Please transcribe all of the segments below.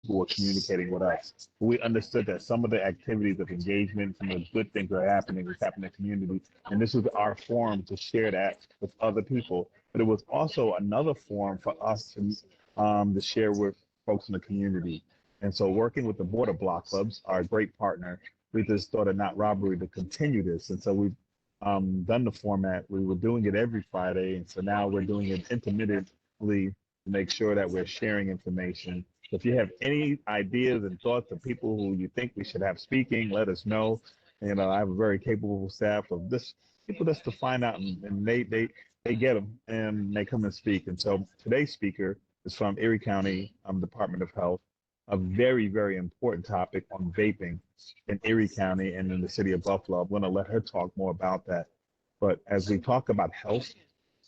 who were communicating with us. We understood that some of the activities of engagement, some of the good things that are happening, was happening in the community, and this was our forum to share that with other people. But it was also another forum for us to share with folks in the community. And so, working with the Border Block Clubs, our great partner, we just thought it not robbery to continue this. And so we've done the format. We were doing it every Friday, and so now we're doing it intermittently to make sure that we're sharing information. So if you have any ideas and thoughts of people who you think we should have speaking, let us know. You know, I have a very capable staff of this people just to find out, and they get them and they come and speak. And so today's speaker is from Erie County Department of Health, a very, very important topic on vaping in Erie County and in the city of Buffalo. I'm going to let her talk more about that. But as we talk about health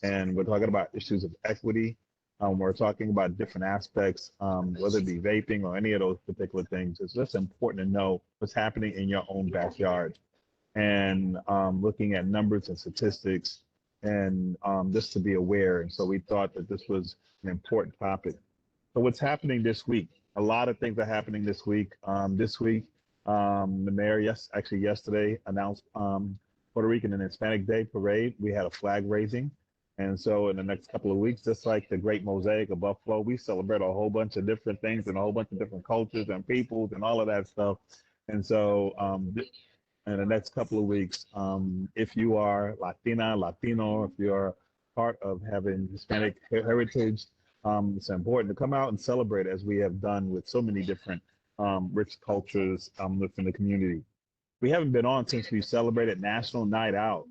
and we're talking about issues of equity, we're talking about different aspects, whether it be vaping or any of those particular things. It's just important to know what's happening in your own backyard and looking at numbers and statistics and just to be aware. And so we thought that this was an important topic. So what's happening this week? A lot of things are happening this week. The mayor, actually yesterday announced Puerto Rican and Hispanic Day Parade. We had a flag raising. And so in the next couple of weeks, just like the Great Mosaic of Buffalo, we celebrate a whole bunch of different things and a whole bunch of different cultures and peoples and all of that stuff. And so in the next couple of weeks, if you are Latina, Latino, if you're part of having Hispanic heritage, it's important to come out and celebrate as we have done with so many different rich cultures within the community. We haven't been on since we celebrated National Night Out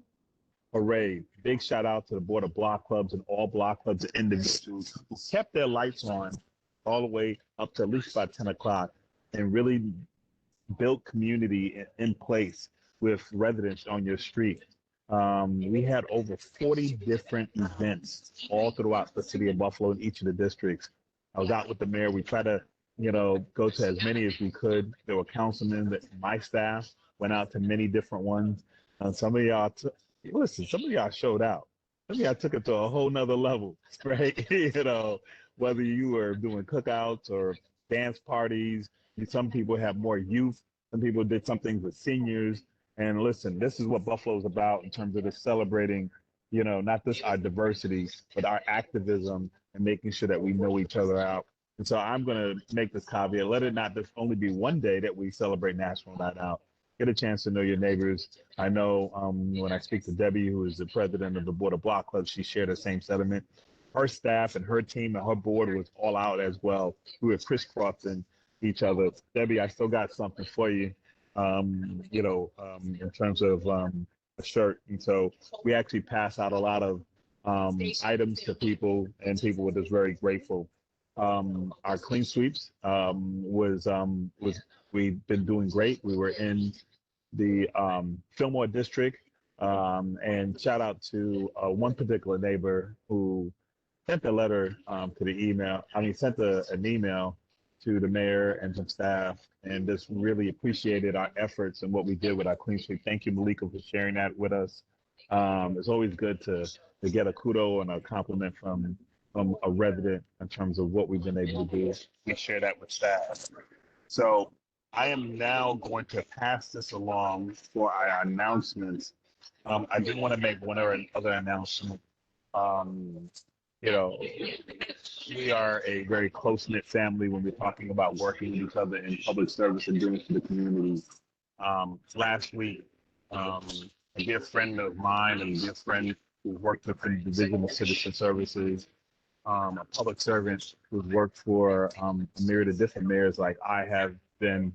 Parade. Big shout out to the Board of Block Clubs and all block clubs and individuals who kept their lights on all the way up to at least about 10 o'clock and really built community in place with residents on your street. We had over 40 different events all throughout the city of Buffalo in each of the districts. I was out with the mayor. We tried to, go to as many as we could. There were councilmen that my staff went out to many different ones. Some of y'all, listen, some of y'all showed out. Some of y'all took it to a whole nother level, right? Whether you were doing cookouts or dance parties, some people have more youth. Some people did something with seniors. And listen, this is what Buffalo is about in terms of just celebrating, not just our diversity, but our activism and making sure that we know each other out. And so I'm going to make this caveat. Let it not just only be one day that we celebrate National Night Out. Get a chance to know your neighbors. I know when I speak to Debbie, who is the president of the Board of Block Club, she shared the same sentiment. Her staff and her team and her board was all out as well. We were crisscrossing each other. Debbie, I still got something for you, in terms of a shirt. And so we actually pass out a lot of items to people, and people were just very grateful. Our clean sweeps was we've been doing great. We were in the Fillmore district, and shout out to one particular neighbor who sent a letter to the email. Sent an email to the mayor and some staff, and just really appreciated our efforts and what we did with our clean sweep. Thank you, Malika, for sharing that with us. It's always good to get a kudo and a compliment from a resident in terms of what we've been able to do. We share that with staff. So I am now going to pass this along for our announcements. I do want to make one or other announcement. Um, you know, we are a very close-knit family when we're talking about working with each other in public service and doing for the community. Last week, a dear friend of mine and a dear friend who worked with the Division of Citizen Services, a public servant who's worked for a myriad of different mayors like I have been,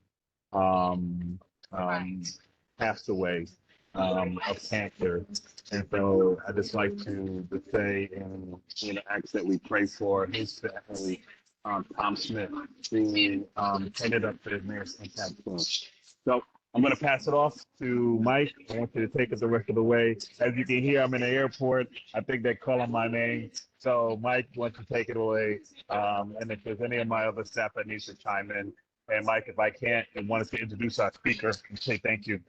um, um, passed away of cancer. And so I just like to say and ask that we pray for his family, Tom Smith, who headed up the mayor's impact fund. So I'm going to pass it off to Mike. I want you to take us the rest of the way. As you can hear, I'm in the airport. I think they're calling my name. So Mike, why don't you take it away? And if there's any of my other staff that needs to chime in, and Mike, if I can't and want us to introduce our speaker, say thank you.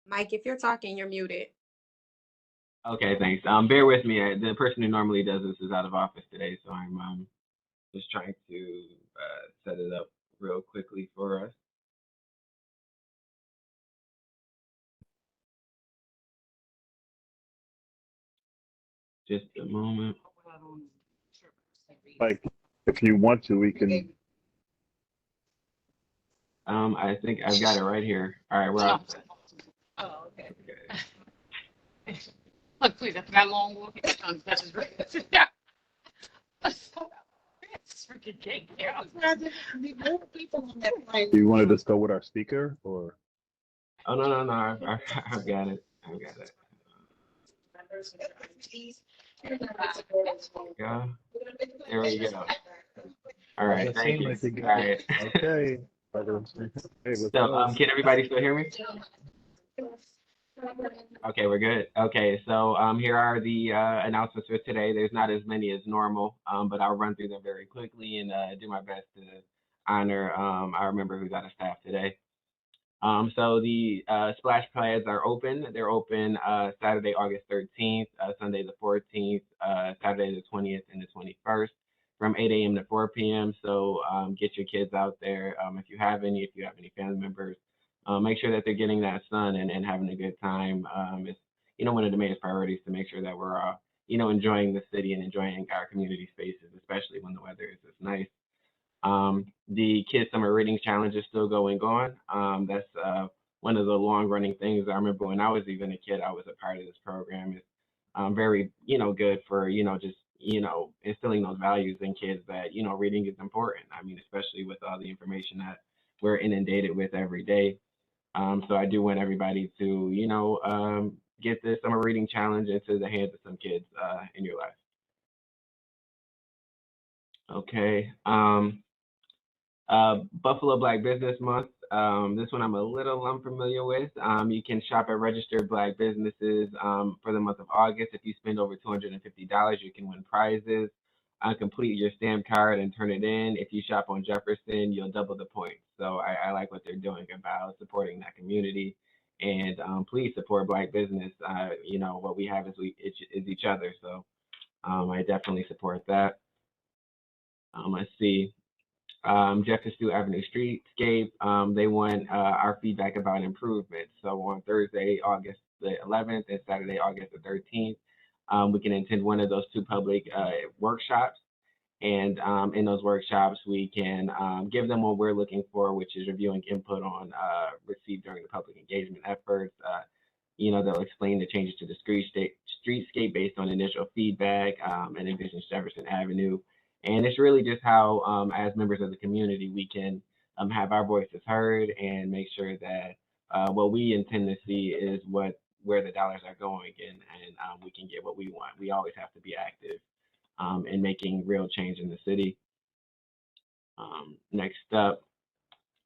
Mike, if you're talking, you're muted. Okay, thanks. Bear with me. The person who normally does this is out of office today, so I'm just trying to set it up real quickly for us. Just a moment. Like, if you want to, we can. I think I've got it right here. All right, we're all set. Oh, okay. Okay. Look, please, after that long walk, that's just great. Yeah. It's freaking cake. Yeah. Do you want to just go with our speaker, or? Oh no, I've got it. I've got it. Yeah. There we go. All right, It thank seems you. like you All got right. it. Okay. Hey, let's So, go. can everybody still hear me? Okay, we're good. Okay, so here are the announcements for today. There's not as many as normal, but I'll run through them very quickly and do my best to honor our member who's out of staff today. So the splash pads are open. They're open Saturday, August 13th, Sunday the 14th, Saturday the 20th, and the 21st from 8 a.m. to 4 p.m. So get your kids out there if you have any, family members. Make sure that they're getting that sun and having a good time. It's one of the main priorities to make sure that we're all enjoying the city and enjoying our community spaces, especially when the weather is this nice. The Kids Summer Reading Challenge is still going on. That's one of the long running things. I remember when I was even a kid, I was a part of this program. It's very, good for, just, instilling those values in kids that, reading is important. I mean, especially with all the information that we're inundated with every day. So I do want everybody to, get this Summer Reading Challenge into the hands of some kids in your life. Okay. Buffalo Black Business Month. This one I'm a little unfamiliar with. You can shop at registered Black businesses for the month of August. If you spend over $250, you can win prizes. Complete your stamp card and turn it in. If you shop on Jefferson, you'll double the points. So I like what they're doing about supporting that community. And please support Black business. What we have is each other. So I definitely support that. Let's see. Jefferson Avenue Streetscape. They want our feedback about improvements. So on Thursday, August the 11th, and Saturday, August the 13th, we can attend one of those two public workshops. And in those workshops, we can give them what we're looking for, which is reviewing input on received during the public engagement efforts. They'll explain the changes to the streetscape based on initial feedback and envision Jefferson Avenue. And it's really just how, as members of the community, we can have our voices heard and make sure that what we intend to see is where the dollars are going, and we can get what we want. We always have to be active in making real change in the city. Next up,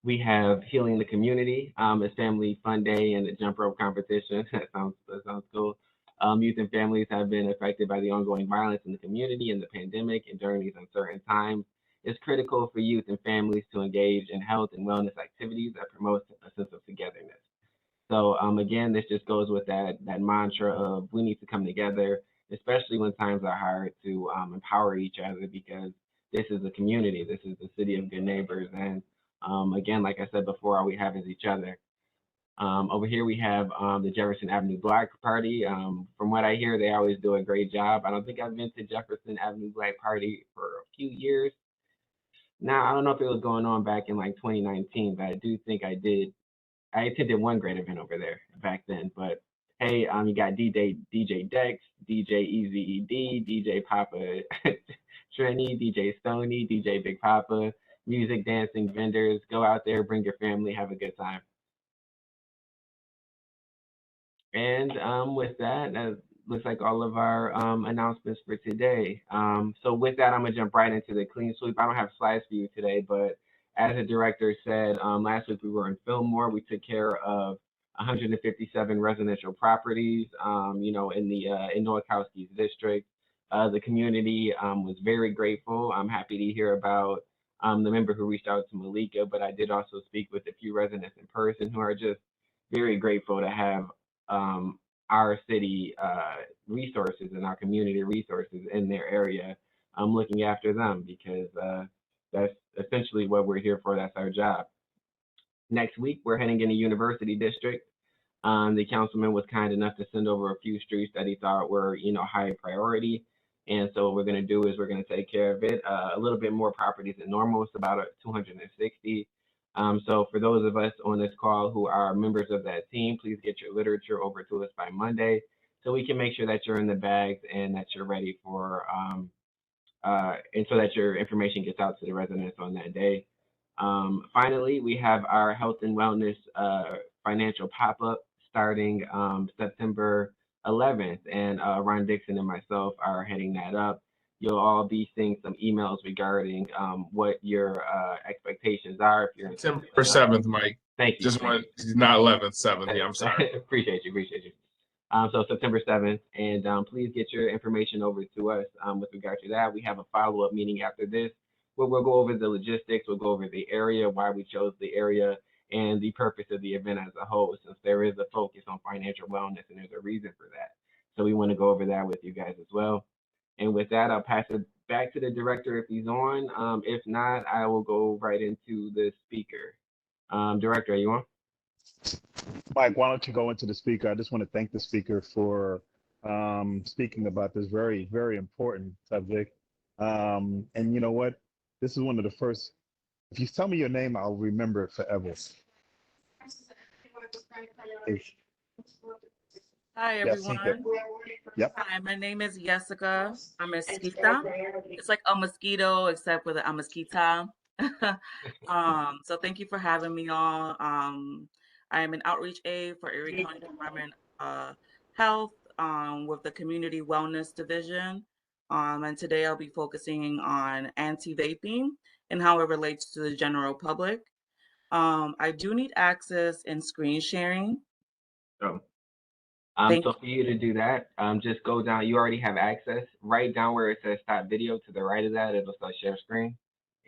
we have Healing the Community. It's Family Fun Day and the jump rope competition. That sounds cool. Youth and families have been affected by the ongoing violence in the community and the pandemic, and during these uncertain times, it's critical for youth and families to engage in health and wellness activities that promote a sense of togetherness. So again, this just goes with that mantra of we need to come together, especially when times are hard, to empower each other, because this is a community. This is the city of good neighbors, and again, like I said before, all we have is each other. Over here we have the Jefferson Avenue Black Party. From what I hear, they always do a great job. I don't think I've been to Jefferson Avenue Black Party for a few years. Now, I don't know if it was going on back in like 2019, but I do think I did. I attended one great event over there back then. But hey, you got DJ Dex, DJ Easy ED, DJ Papa Trini, DJ Stony, DJ Big Papa, music, dancing, vendors. Go out there, bring your family, have a good time. And with that, that looks like all of our announcements for today. So with that, I'm gonna jump right into the clean sweep. I don't have slides for you today, but as the director said, last week we were in Fillmore. We took care of 157 residential properties, in Northkowski's district. The community was very grateful. I'm happy to hear about the member who reached out to Malika, but I did also speak with a few residents in person who are just very grateful to have our city resources and our community resources in their area looking after them, because that's essentially what we're here for. That's our job. Next week, we're heading in the University District. The councilman was kind enough to send over a few streets that he thought were, high priority. And so what we're going to do is we're going to take care of it. A little bit more properties than normal. It's about 260. So for those of us on this call who are members of that team, please get your literature over to us by Monday so we can make sure that you're in the bags and that you're ready for, and so that your information gets out to the residents on that day. Finally, we have our health and wellness financial pop-up starting September 11th, and Ron Dixon and myself are heading that up. You'll all be seeing some emails regarding what your expectations are. If you're September 7th, Mike. Thank you. Just want not 11th, 7th. Yeah, I'm sorry. Appreciate you. So September 7th, and please get your information over to us with regard to that. We have a follow-up meeting after this where we'll go over the logistics, we'll go over the area, why we chose the area, and the purpose of the event as a whole, since there is a focus on financial wellness and there's a reason for that. So we want to go over that with you guys as well. And with that, I'll pass it back to the director if he's on. If not, I will go right into the speaker. Director, are you on? Mike, why don't you go into the speaker? I just want to thank the speaker for speaking about this very, very important subject. And you know what? This is one of the first. If you tell me your name, I'll remember it forever. Hi, everyone. Yep. Hi, my name is Yessica. Amezquita. It's like a mosquito, except with an Amezquita. So thank you for having me all. I am an outreach aide for Erie County Department of Health with the Community Wellness Division. And today I'll be focusing on anti-vaping and how it relates to the general public. I do need access and screen sharing. Oh. Thank So for you to do that, just go down. You already have access. Right down where it says stop video, to the right of that, it'll say share screen,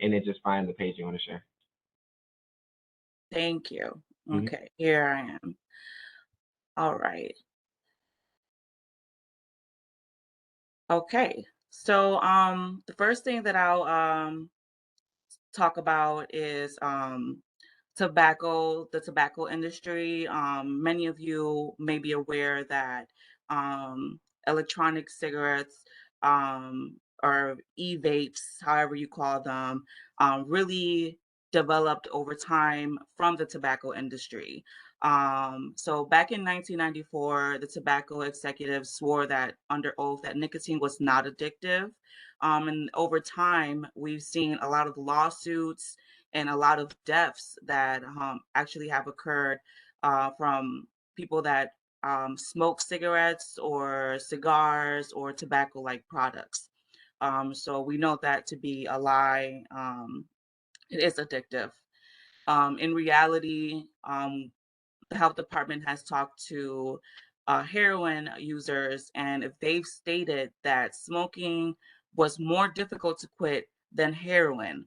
and it just finds the page you want to share. Thank you. Mhm. Okay, here I am. All right. Okay. So the first thing that I'll talk about is tobacco, the tobacco industry. Many of you may be aware that electronic cigarettes or e-vapes, however you call them, really developed over time from the tobacco industry. So back in 1994, the tobacco executives swore that under oath that nicotine was not addictive. And over time, we've seen a lot of lawsuits and a lot of deaths that actually have occurred from people that smoke cigarettes or cigars or tobacco-like products. So we know that to be a lie. It is addictive. In reality, the health department has talked to heroin users, and if they've stated that smoking was more difficult to quit than heroin.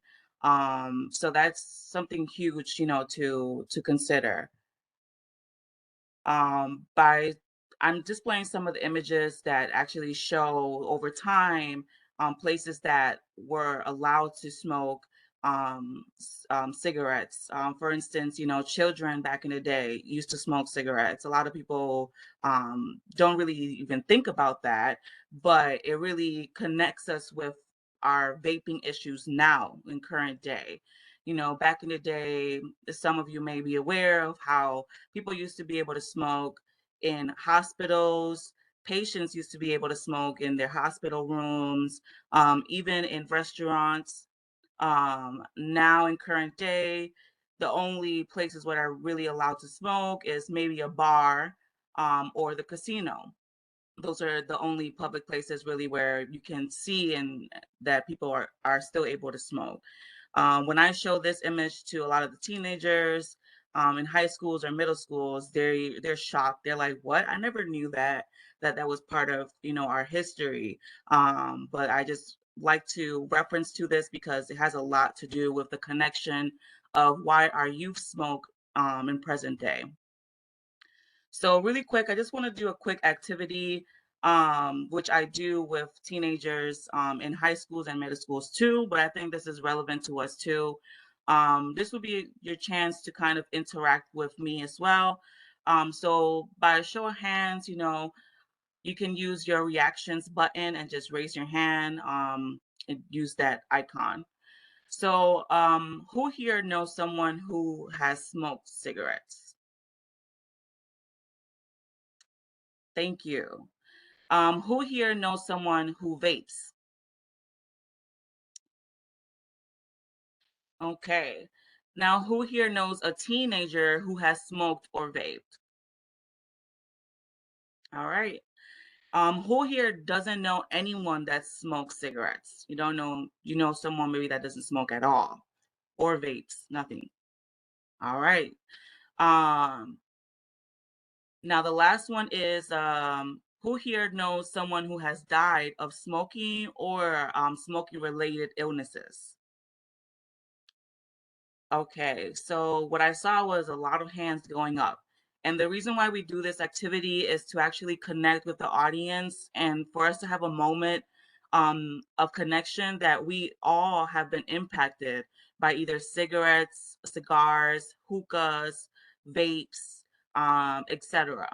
So that's something huge, to consider. By I'm displaying some of the images that actually show over time places that were allowed to smoke cigarettes. For instance, children back in the day used to smoke cigarettes. A lot of people don't really even think about that, but it really connects us with our vaping issues now in current day. Back in the day, some of you may be aware of how people used to be able to smoke in hospitals. Patients used to be able to smoke in their hospital rooms, even in restaurants. Now in current day, the only places where are really allowed to smoke is maybe a bar or the casino. Those are the only public places really where you can see and that people are still able to smoke. When I show this image to a lot of the teenagers in high schools or middle schools, they're shocked. They're like, "What? I never knew that was part of our history." But I just like to reference to this because it has a lot to do with the connection of why our youth smoke in present day. So really quick, I just want to do a quick activity, which I do with teenagers in high schools and middle schools too, but I think this is relevant to us too. This will be your chance to kind of interact with me as well. So by a show of hands, you can use your reactions button and just raise your hand and use that icon. So who here knows someone who has smoked cigarettes? Thank you. Who here knows someone who vapes? Okay. Now, who here knows a teenager who has smoked or vaped? All right. Who here doesn't know anyone that smokes cigarettes? You don't know, someone maybe that doesn't smoke at all or vapes, nothing. All right. Um, Now the last one is who here knows someone who has died of smoking or smoking related illnesses? Okay, so what I saw was a lot of hands going up. And the reason why we do this activity is to actually connect with the audience and for us to have a moment of connection that we all have been impacted by either cigarettes, cigars, hookahs, vapes, etc.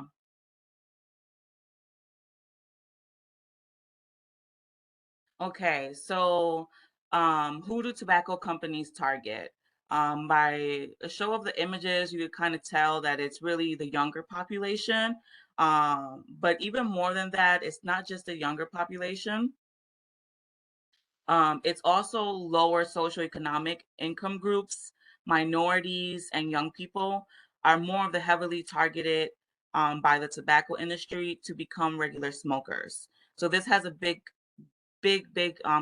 Okay, so who do tobacco companies target? By a show of the images, you could kind of tell that it's really the younger population. But even more than that, it's not just the younger population. It's also lower socioeconomic income groups, minorities, and young people are more of the heavily targeted by the tobacco industry to become regular smokers. So this has a big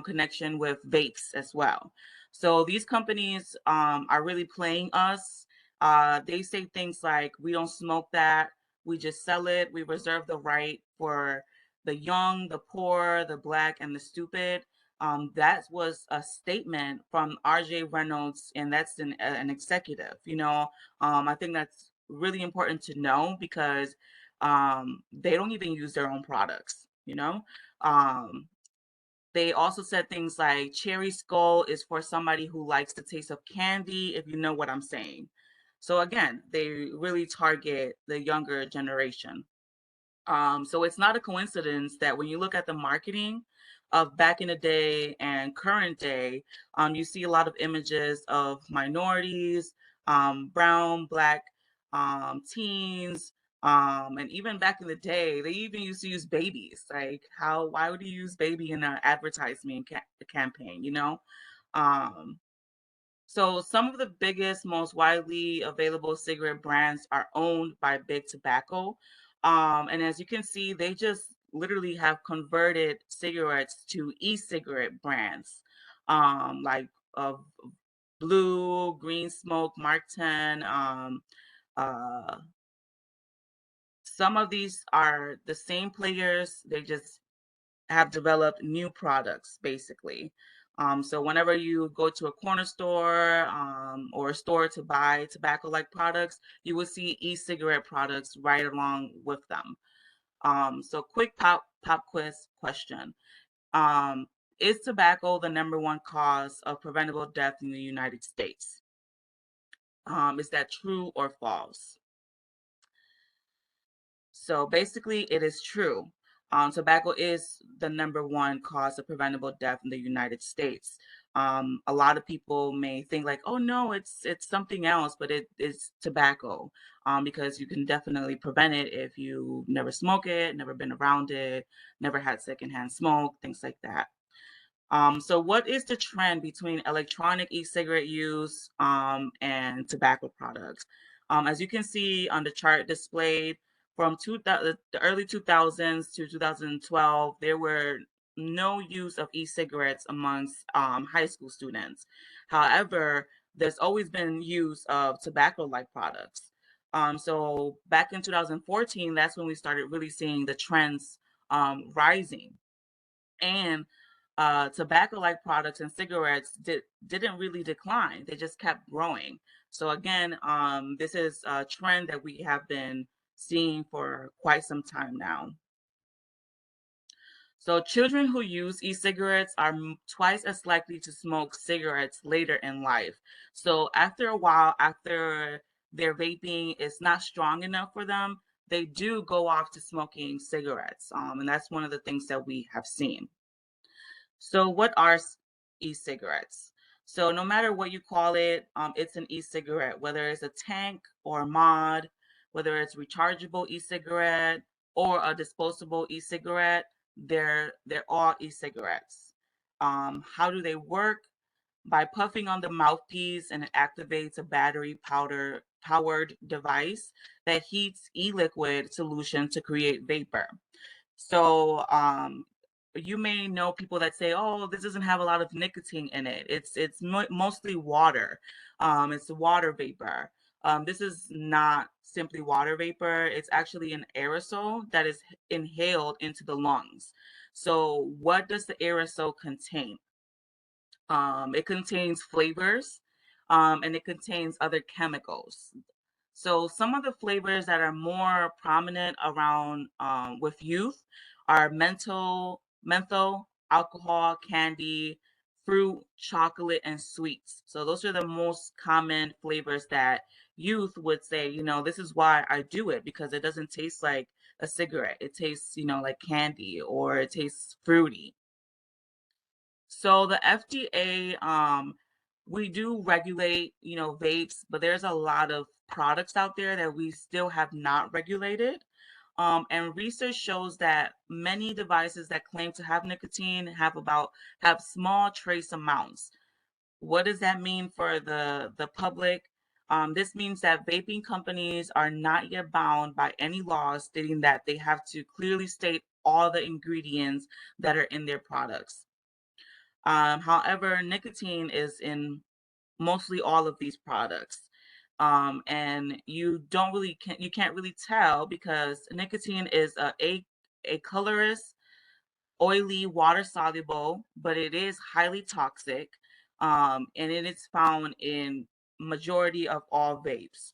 connection with vapes as well. So these companies are really playing us. They say things like, we don't smoke that, we just sell it, we reserve the right for the young, the poor, the black, and the stupid. That was a statement from RJ Reynolds, and that's an executive. I think that's really important to know because they don't even use their own products. Um, they also said things like cherry skull is for somebody who likes the taste of candy, if you know what I'm saying. So again, they really target the younger generation. So it's not a coincidence that when you look at the marketing of back in the day and current day, you see a lot of images of minorities, brown, black teens, and even back in the day, they even used to use babies. Like, why would you use baby in an advertisement campaign? Um, so some of the biggest, most widely available cigarette brands are owned by Big Tobacco. And as you can see, they just literally have converted cigarettes to e-cigarette brands, like uh, Blue, Green Smoke, Mark 10. Uh, some of these are the same players. They just have developed new products basically. So whenever you go to a corner store or a store to buy tobacco-like products, you will see e-cigarette products right along with them. So quick pop quiz question. Um, is tobacco the number one cause of preventable death in the United States? Is that true or false? So basically, it is true. Tobacco is the number one cause of preventable death in the United States. A lot of people may think like, oh no, it's something else, but it is tobacco, because you can definitely prevent it if you never smoke it, never been around it, never had secondhand smoke, things like that. So what is the trend between electronic e-cigarette use and tobacco products? As you can see on the chart displayed, from the early 2000s to 2012, there were no use of e-cigarettes amongst high school students. However, there's always been use of tobacco-like products. So back in 2014, that's when we started really seeing the trends rising. And tobacco-like products and cigarettes didn't really decline. They just kept growing. So again, this is a trend that we have been seeing for quite some time now. So children who use e-cigarettes are twice as likely to smoke cigarettes later in life. So after a while, after their vaping is not strong enough for them, they do go off to smoking cigarettes. And that's one of the things that we have seen. So what are e-cigarettes? So no matter what you call it, it's an e-cigarette, whether it's a tank or a mod, whether it's rechargeable e-cigarette or a disposable e-cigarette, they're all e-cigarettes. How do they work? By puffing on the mouthpiece, and it activates a battery powered device that heats e-liquid solution to create vapor. So you may know people that say, "Oh, this doesn't have a lot of nicotine in it. It's mostly water. It's water vapor." This is not simply water vapor. It's actually an aerosol that is inhaled into the lungs. So what does the aerosol contain? It contains flavors, and it contains other chemicals. So some of the flavors that are more prominent around with youth are menthol, alcohol, candy, fruit, chocolate, and sweets. So those are the most common flavors that youth would say, this is why I do it, because it doesn't taste like a cigarette. It tastes, like candy, or it tastes fruity. So the FDA, we do regulate, vapes, but there's a lot of products out there that we still have not regulated. And research shows that many devices that claim to have nicotine have small trace amounts. What does that mean for the public? This means that vaping companies are not yet bound by any laws stating that they have to clearly state all the ingredients that are in their products. However, nicotine is in mostly all of these products. And you can't really tell, because nicotine is a colorless, oily, water soluble, but it is highly toxic. And it is found in majority of all vapes.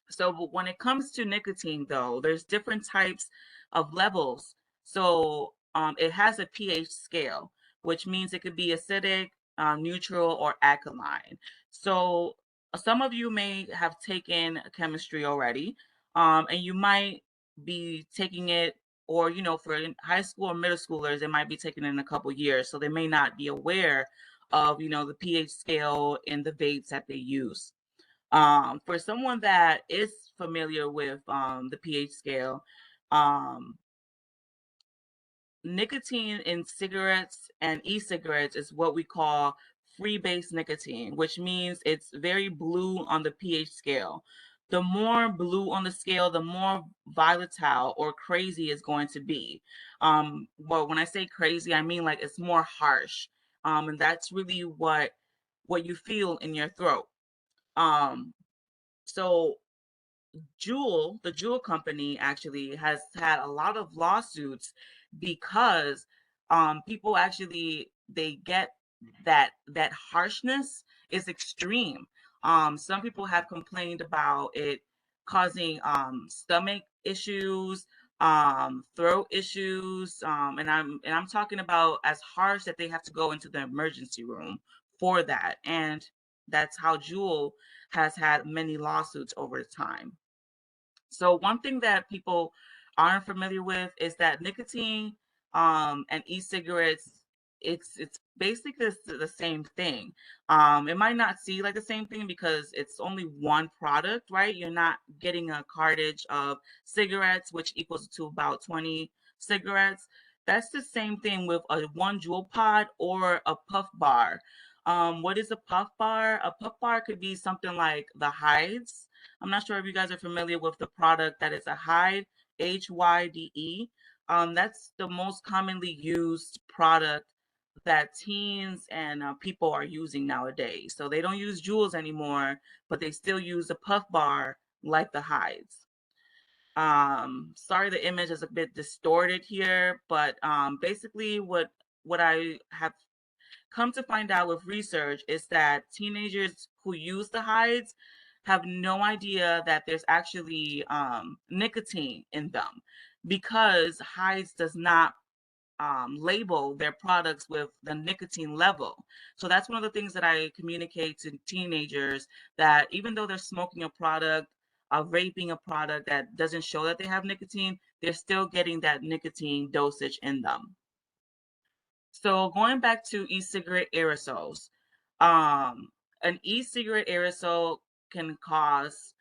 So when it comes to nicotine, though, there's different types of levels. So it has a pH scale, which means it could be acidic, neutral, or alkaline. So some of you may have taken chemistry already, and you might be taking it, or for high school or middle schoolers, they might be taking it in a couple years, so they may not be aware of the pH scale in the vapes that they use. For someone that is familiar with the pH scale, um, nicotine in cigarettes and e-cigarettes is what we call free base nicotine, which means it's very blue on the pH scale. The more blue on the scale, the more volatile or crazy it's going to be. Well, when I say crazy, I mean like it's more harsh. And that's really what you feel in your throat. So the Juul company actually has had a lot of lawsuits because people actually, they get that harshness is extreme. Some people have complained about it causing stomach issues, throat issues, and I'm talking about as harsh that they have to go into the emergency room for that. And that's how Juul has had many lawsuits over time. So one thing that people aren't familiar with is that nicotine and e-cigarettes, it's basically the same thing. It might not see like the same thing because it's only one product, right? You're not getting a cartridge of cigarettes, which equals to about 20 cigarettes. That's the same thing with a one Juul pod or a puff bar. What is a puff bar? A puff bar could be something like the Hides. I'm not sure if you guys are familiar with the product that is a Hyde, HYDE. That's the most commonly used product that teens and people are using nowadays. So they don't use Juuls anymore, but they still use a puff bar like the Hides. Sorry, the image is a bit distorted here, but basically what I have come to find out with research is that teenagers who use the Hides, have no idea that there's actually nicotine in them, because Hides does not label their products with the nicotine level. So that's one of the things that I communicate to teenagers, that even though they're smoking a product, vaping a product that doesn't show that they have nicotine, they're still getting that nicotine dosage in them. So going back to e-cigarette aerosols, an e-cigarette aerosol can cause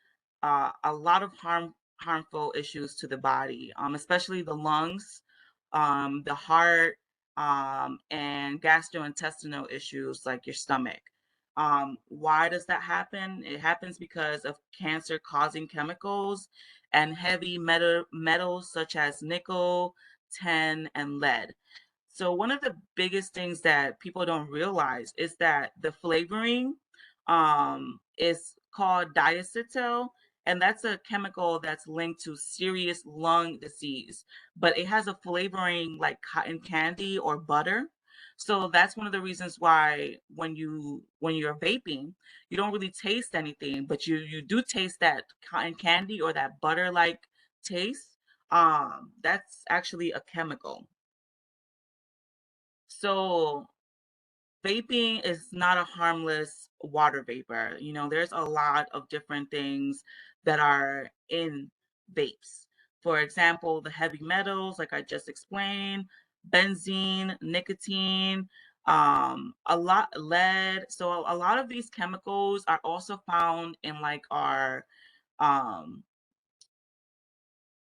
a lot of harmful issues to the body, especially the lungs, the heart, and gastrointestinal issues like your stomach. Why does that happen? It happens because of cancer-causing chemicals and heavy metals such as nickel, tin, and lead. So one of the biggest things that people don't realize is that the flavoring is called diacetyl, and that's a chemical that's linked to serious lung disease. But it has a flavoring like cotton candy or butter. So that's one of the reasons why when you're vaping, you don't really taste anything, but you do taste that cotton candy or that butter like taste. That's actually a chemical. So vaping is not a harmless water vapor. You know, there's a lot of different things that are in vapes. For example, the heavy metals, like I just explained, benzene, nicotine, a lot lead. So a lot of these chemicals are also found in like um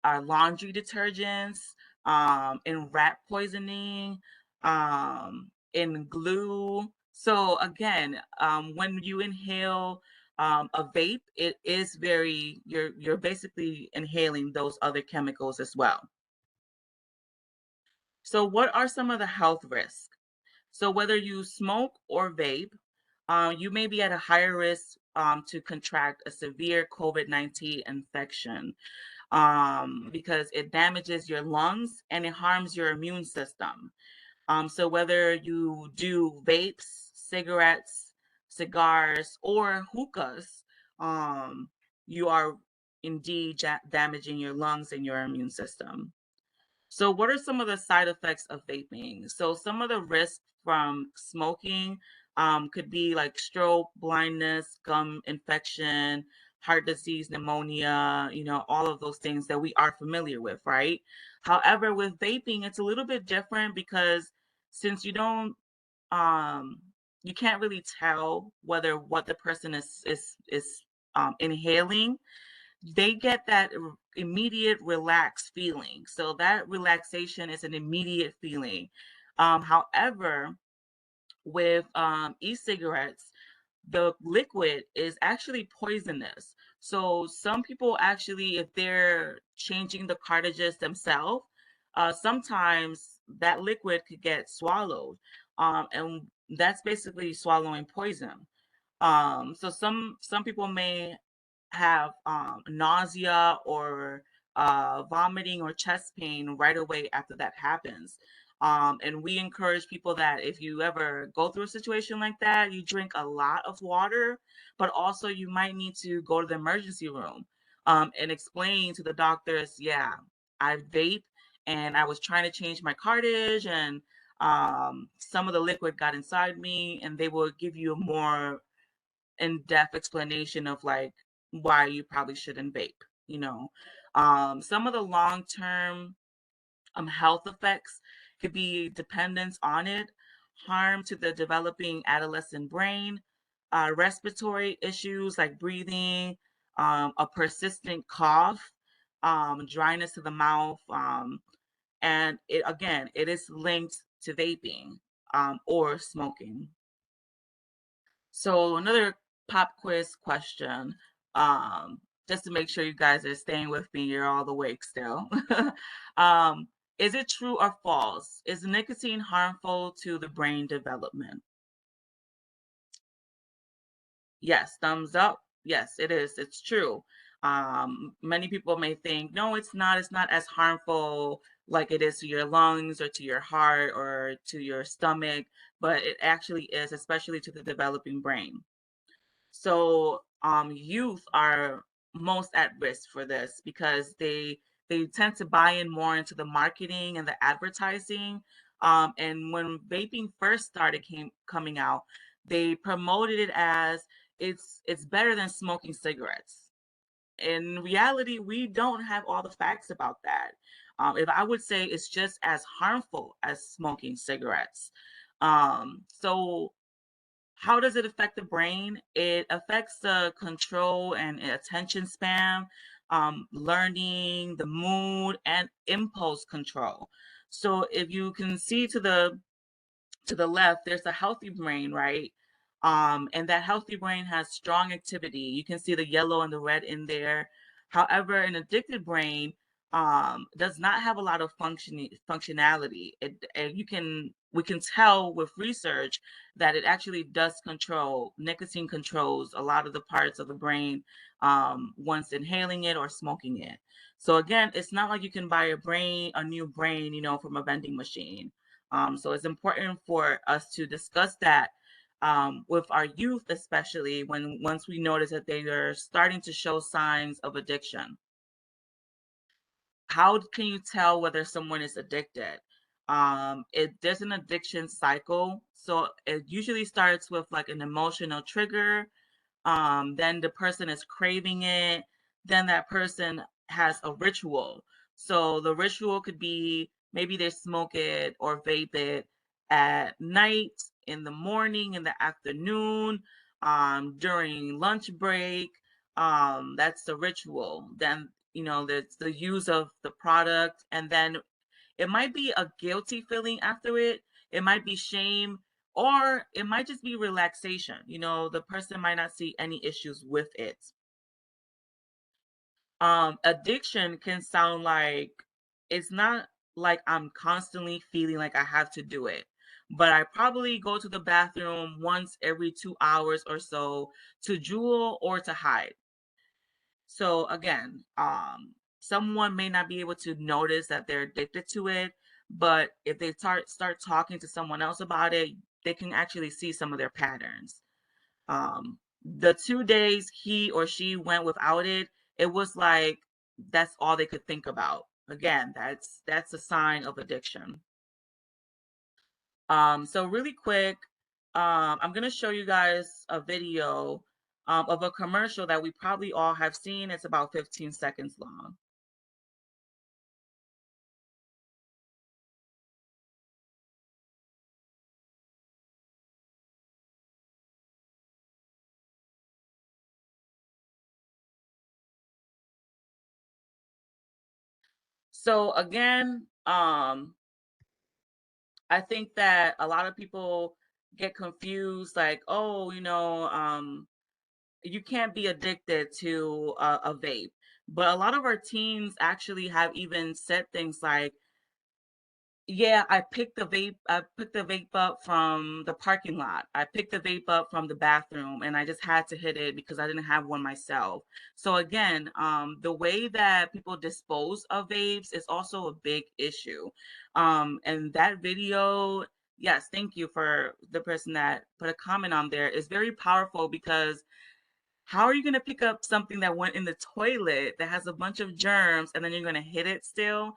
our laundry detergents, in rat poisoning, in glue. So again, when you inhale a vape, it is you're basically inhaling those other chemicals as well. So what are some of the health risks? So whether you smoke or vape, you may be at a higher risk to contract a severe COVID-19 infection, because it damages your lungs and it harms your immune system. So whether you do vapes, cigarettes, cigars, or hookahs, you are indeed damaging your lungs and your immune system. So what are some of the side effects of vaping? So some of the risks from smoking could be like stroke, blindness, gum infection, heart disease, pneumonia, you know, all of those things that we are familiar with, right? However, with vaping, it's a little bit different because since um, you can't really tell whether what the person is inhaling, they get that immediate relaxed feeling. So that relaxation is an immediate feeling. However, with e-cigarettes, the liquid is actually poisonous. So some people actually, if they're changing the cartridges themselves, sometimes that liquid could get swallowed, and that's basically swallowing poison. So some people may have nausea or vomiting or chest pain right away after that happens. And we encourage people that if you ever go through a situation like that, you drink a lot of water, but also you might need to go to the emergency room and explain to the doctors, yeah, I vape and I was trying to change my cartridge and some of the liquid got inside me, and they will give you a more in-depth explanation of like why you probably shouldn't vape, you know. Some of the long-term health effects could be dependence on it, harm to the developing adolescent brain, respiratory issues like breathing, a persistent cough, dryness of the mouth, and it again, it is linked to vaping or smoking. So another pop quiz question, just to make sure you guys are staying with me, you're all awake still. um, is it true or false? Is nicotine harmful to the brain development? Yes, thumbs up. Yes, it is. It's true. Many people may think, no, it's not. It's not as harmful like it is to your lungs or to your heart or to your stomach, but it actually is, especially to the developing brain. So youth are most at risk for this because they tend to buy in more into the marketing and the advertising. And when vaping first started coming out, they promoted it as it's better than smoking cigarettes. In reality, we don't have all the facts about that. If I would say it's just as harmful as smoking cigarettes. So how does it affect the brain? It affects the control and attention span, learning, the mood, and impulse control. So if you can see to the left, there's a healthy brain, right? And that healthy brain has strong activity. You can see the yellow and the red in there. However, an addicted brain does not have a lot of functionality. We can tell with research that it actually does control nicotine controls a lot of the parts of the brain once inhaling it or smoking it. So again, it's not like you can buy a new brain, from a vending machine. So it's important for us to discuss that with our youth, especially once we notice that they are starting to show signs of addiction. How can you tell whether someone is addicted? There's an addiction cycle. So it usually starts with like an emotional trigger, then the person is craving it, then that person has a ritual. So the ritual could be maybe they smoke it or vape it at night, in the morning, in the afternoon, during lunch break. That's the ritual. Then, there's the use of the product, and then it might be a guilty feeling after it. It might be shame, or it might just be relaxation. The person might not see any issues with it. Addiction can sound like it's not like I'm constantly feeling like I have to do it, but I probably go to the bathroom once every 2 hours or so to jewel or to hide. So again, someone may not be able to notice that they're addicted to it, but if they start talking to someone else about it, they can actually see some of their patterns. The 2 days he or she went without it, it was like that's all they could think about. Again, that's a sign of addiction. So really quick, I'm gonna show you guys a video of a commercial that we probably all have seen. It's about 15 seconds long. So again, I think that a lot of people get confused, like, oh, you can't be addicted to a vape. But a lot of our teens actually have even said things like, yeah, I picked the vape up from the parking lot. I picked the vape up from the bathroom and I just had to hit it because I didn't have one myself. So again, the way that people dispose of vapes is also a big issue. And that video, yes, thank you for the person that put a comment on there, is very powerful because how are you going to pick up something that went in the toilet that has a bunch of germs and then you're going to hit it still?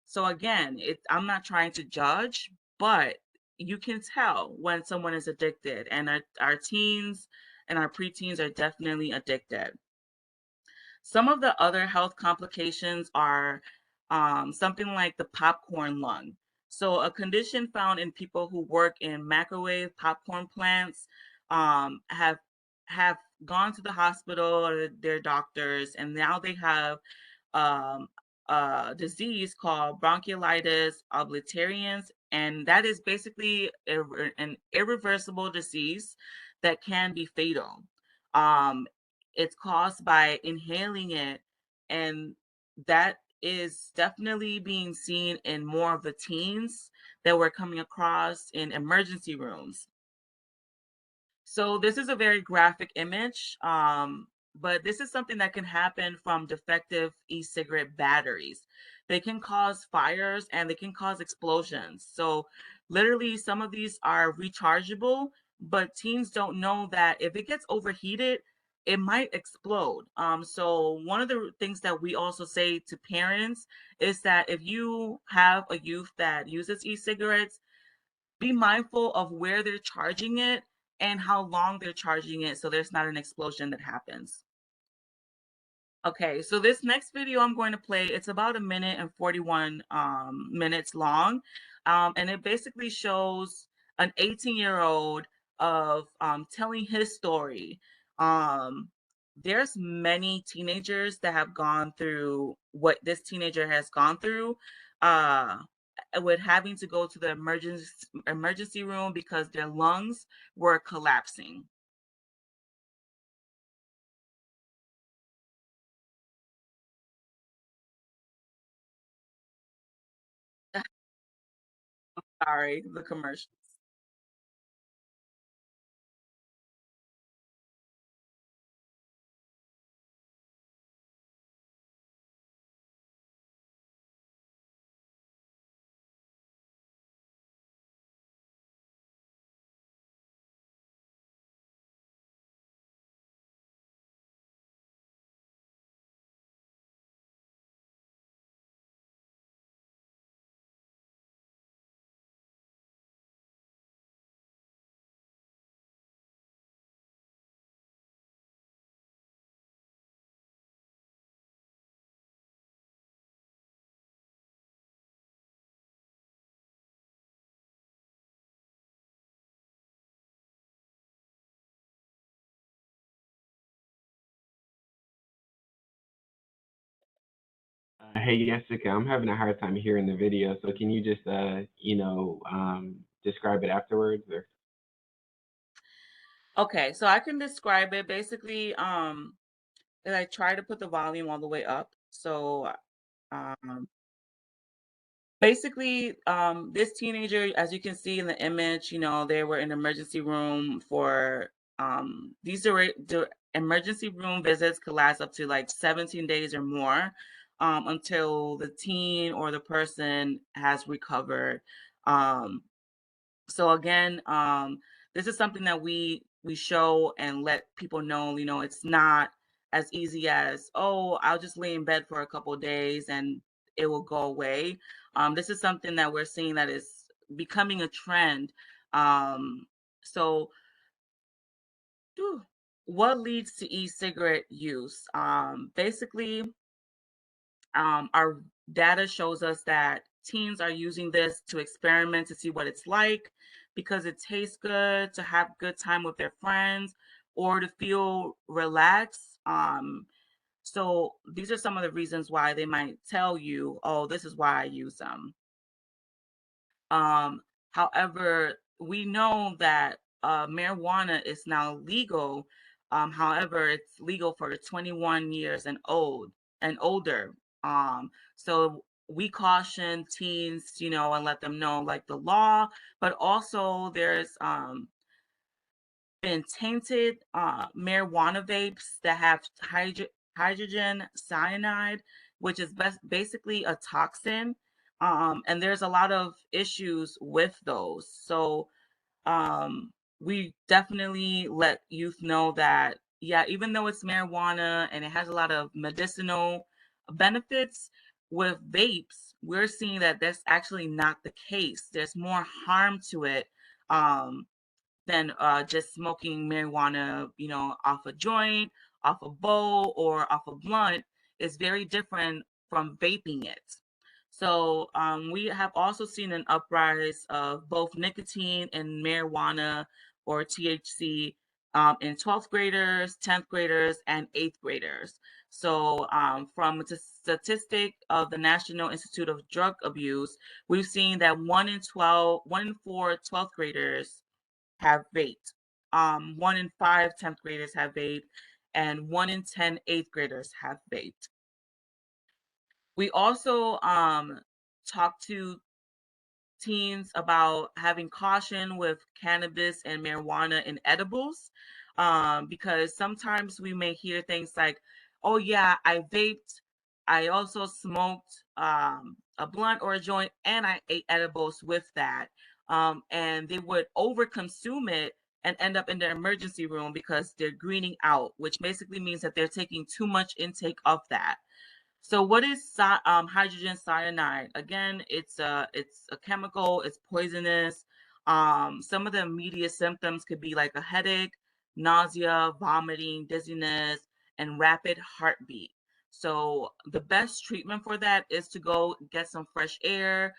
So again, I'm not trying to judge, but you can tell when someone is addicted, and our teens and our preteens are definitely addicted. Some of the other health complications are something like the popcorn lung. So a condition found in people who work in microwave popcorn plants have gone to the hospital or their doctors, and now they have um, a disease called bronchiolitis obliterans, and that is basically an irreversible disease that can be fatal. Um, it's caused by inhaling it, and that is definitely being seen in more of the teens that we're coming across in emergency rooms. So this is a very graphic image, but this is something that can happen from defective e-cigarette batteries. They can cause fires and they can cause explosions. So literally some of these are rechargeable, but teens don't know that if it gets overheated, it might explode. So one of the things that we also say to parents is that if you have a youth that uses e-cigarettes, be mindful of where they're charging it and how long they're charging it so there's not an explosion that happens. Okay, so this next video I'm going to play, it's about 1 minute and 41 minutes long. And it basically shows an 18-year-old of telling his story. There's many teenagers that have gone through what this teenager has gone through, with having to go to the emergency room because their lungs were collapsing. Sorry, the commercial. Hey, Jessica, I'm having a hard time hearing the video, so can you just, describe it afterwards? Or Okay, so I can describe it basically. And I try to put the volume all the way up. So um, basically, this teenager, as you can see in the image, they were in the emergency room for the emergency room visits could last up to like 17 days or more, until the teen or the person has recovered. Um, so again, this is something that we show and let people know, it's not as easy as, oh, I'll just lay in bed for a couple of days and it will go away. This is something that we're seeing that is becoming a trend. So what leads to e-cigarette use? Basically, our data shows us that teens are using this to experiment to see what it's like because it tastes good, to have good time with their friends, or to feel relaxed. So these are some of the reasons why they might tell you, oh, this is why I use them. Um, However, we know that marijuana is now legal. However, it's legal for 21 years and older. So we caution teens, and let them know like the law, but also there's been tainted marijuana vapes that have hydrogen cyanide, which is basically a toxin. And there's a lot of issues with those. So um, we definitely let youth know that, yeah, even though it's marijuana and it has a lot of medicinal benefits, with vapes, we're seeing that that's actually not the case. There's more harm to it. Than just smoking marijuana, off a joint, off a bowl, or off a blunt is very different from vaping it. So we have also seen an uprise of both nicotine and marijuana or THC in 12th graders, 10th graders, and 8th graders. So from a statistic of the National Institute of Drug Abuse, we've seen that 1 in 4 12th graders have vaped. 1 in 5 10th graders have vaped, and 1 in 10 8th graders have vaped. We also talk to teens about having caution with cannabis and marijuana and edibles, because sometimes we may hear things like, oh yeah, I vaped, I also smoked a blunt or a joint, and I ate edibles with that. And they would overconsume it and end up in the emergency room because they're greening out, which basically means that they're taking too much intake of that. So what is hydrogen cyanide? Again, it's a chemical. It's poisonous. Some of the immediate symptoms could be like a headache, nausea, vomiting, dizziness, and rapid heartbeat. So the best treatment for that is to go get some fresh air,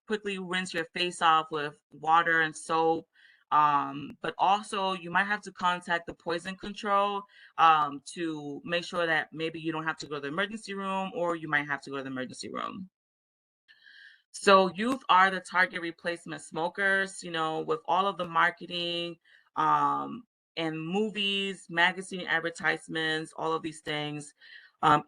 quickly rinse your face off with water and soap. But also you might have to contact the poison control to make sure that maybe you don't have to go to the emergency room, or you might have to go to the emergency room. So youth are the target replacement smokers, you know, with all of the marketing and movies, magazine advertisements, all of these things,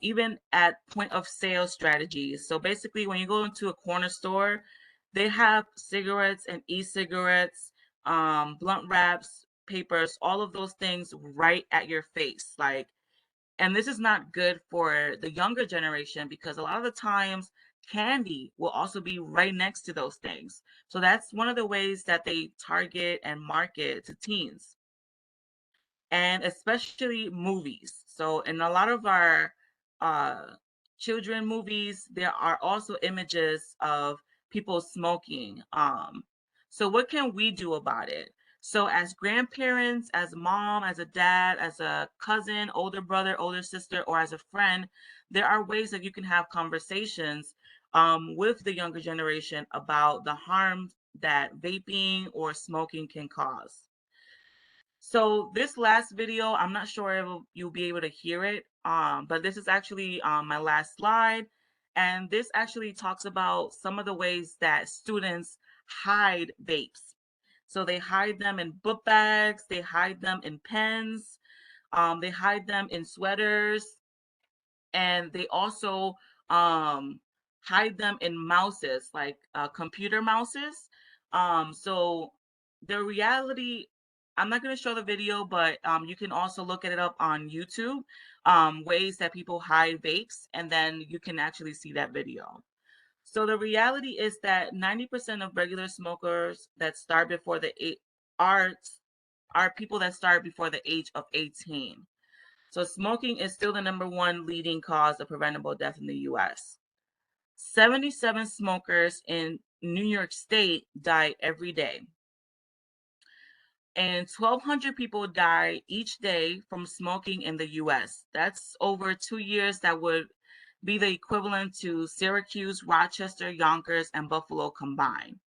even at point of sale strategies. So basically, when you go into a corner store, they have cigarettes and e-cigarettes, blunt wraps, papers, all of those things right at your face. Like, and this is not good for the younger generation because a lot of the times candy will also be right next to those things. So that's one of the ways that they target and market to teens, and especially movies. So in a lot of our uh, children movies, there are also images of people smoking. So what can we do about it? So as grandparents, as a mom, as a dad, as a cousin, older brother, older sister, or as a friend, there are ways that you can have conversations with the younger generation about the harms that vaping or smoking can cause. So this last video, I'm not sure if you'll be able to hear it, but this is actually my last slide. And this actually talks about some of the ways that students hide vapes. So they hide them in book bags, they hide them in pens, they hide them in sweaters, and they also um, hide them in mouses, like computer mouses. So the reality, I'm not going to show the video, but you can also look it up on YouTube, ways that people hide vapes, and then you can actually see that video. So the reality is that 90% of regular smokers that start before the are are people that start before the age of 18. So smoking is still the #1 leading cause of preventable death in the US. 77 smokers in New York State die every day. And 1,200 people die each day from smoking in the US. That's over 2 years. That would be the equivalent to Syracuse, Rochester, Yonkers, and Buffalo combined.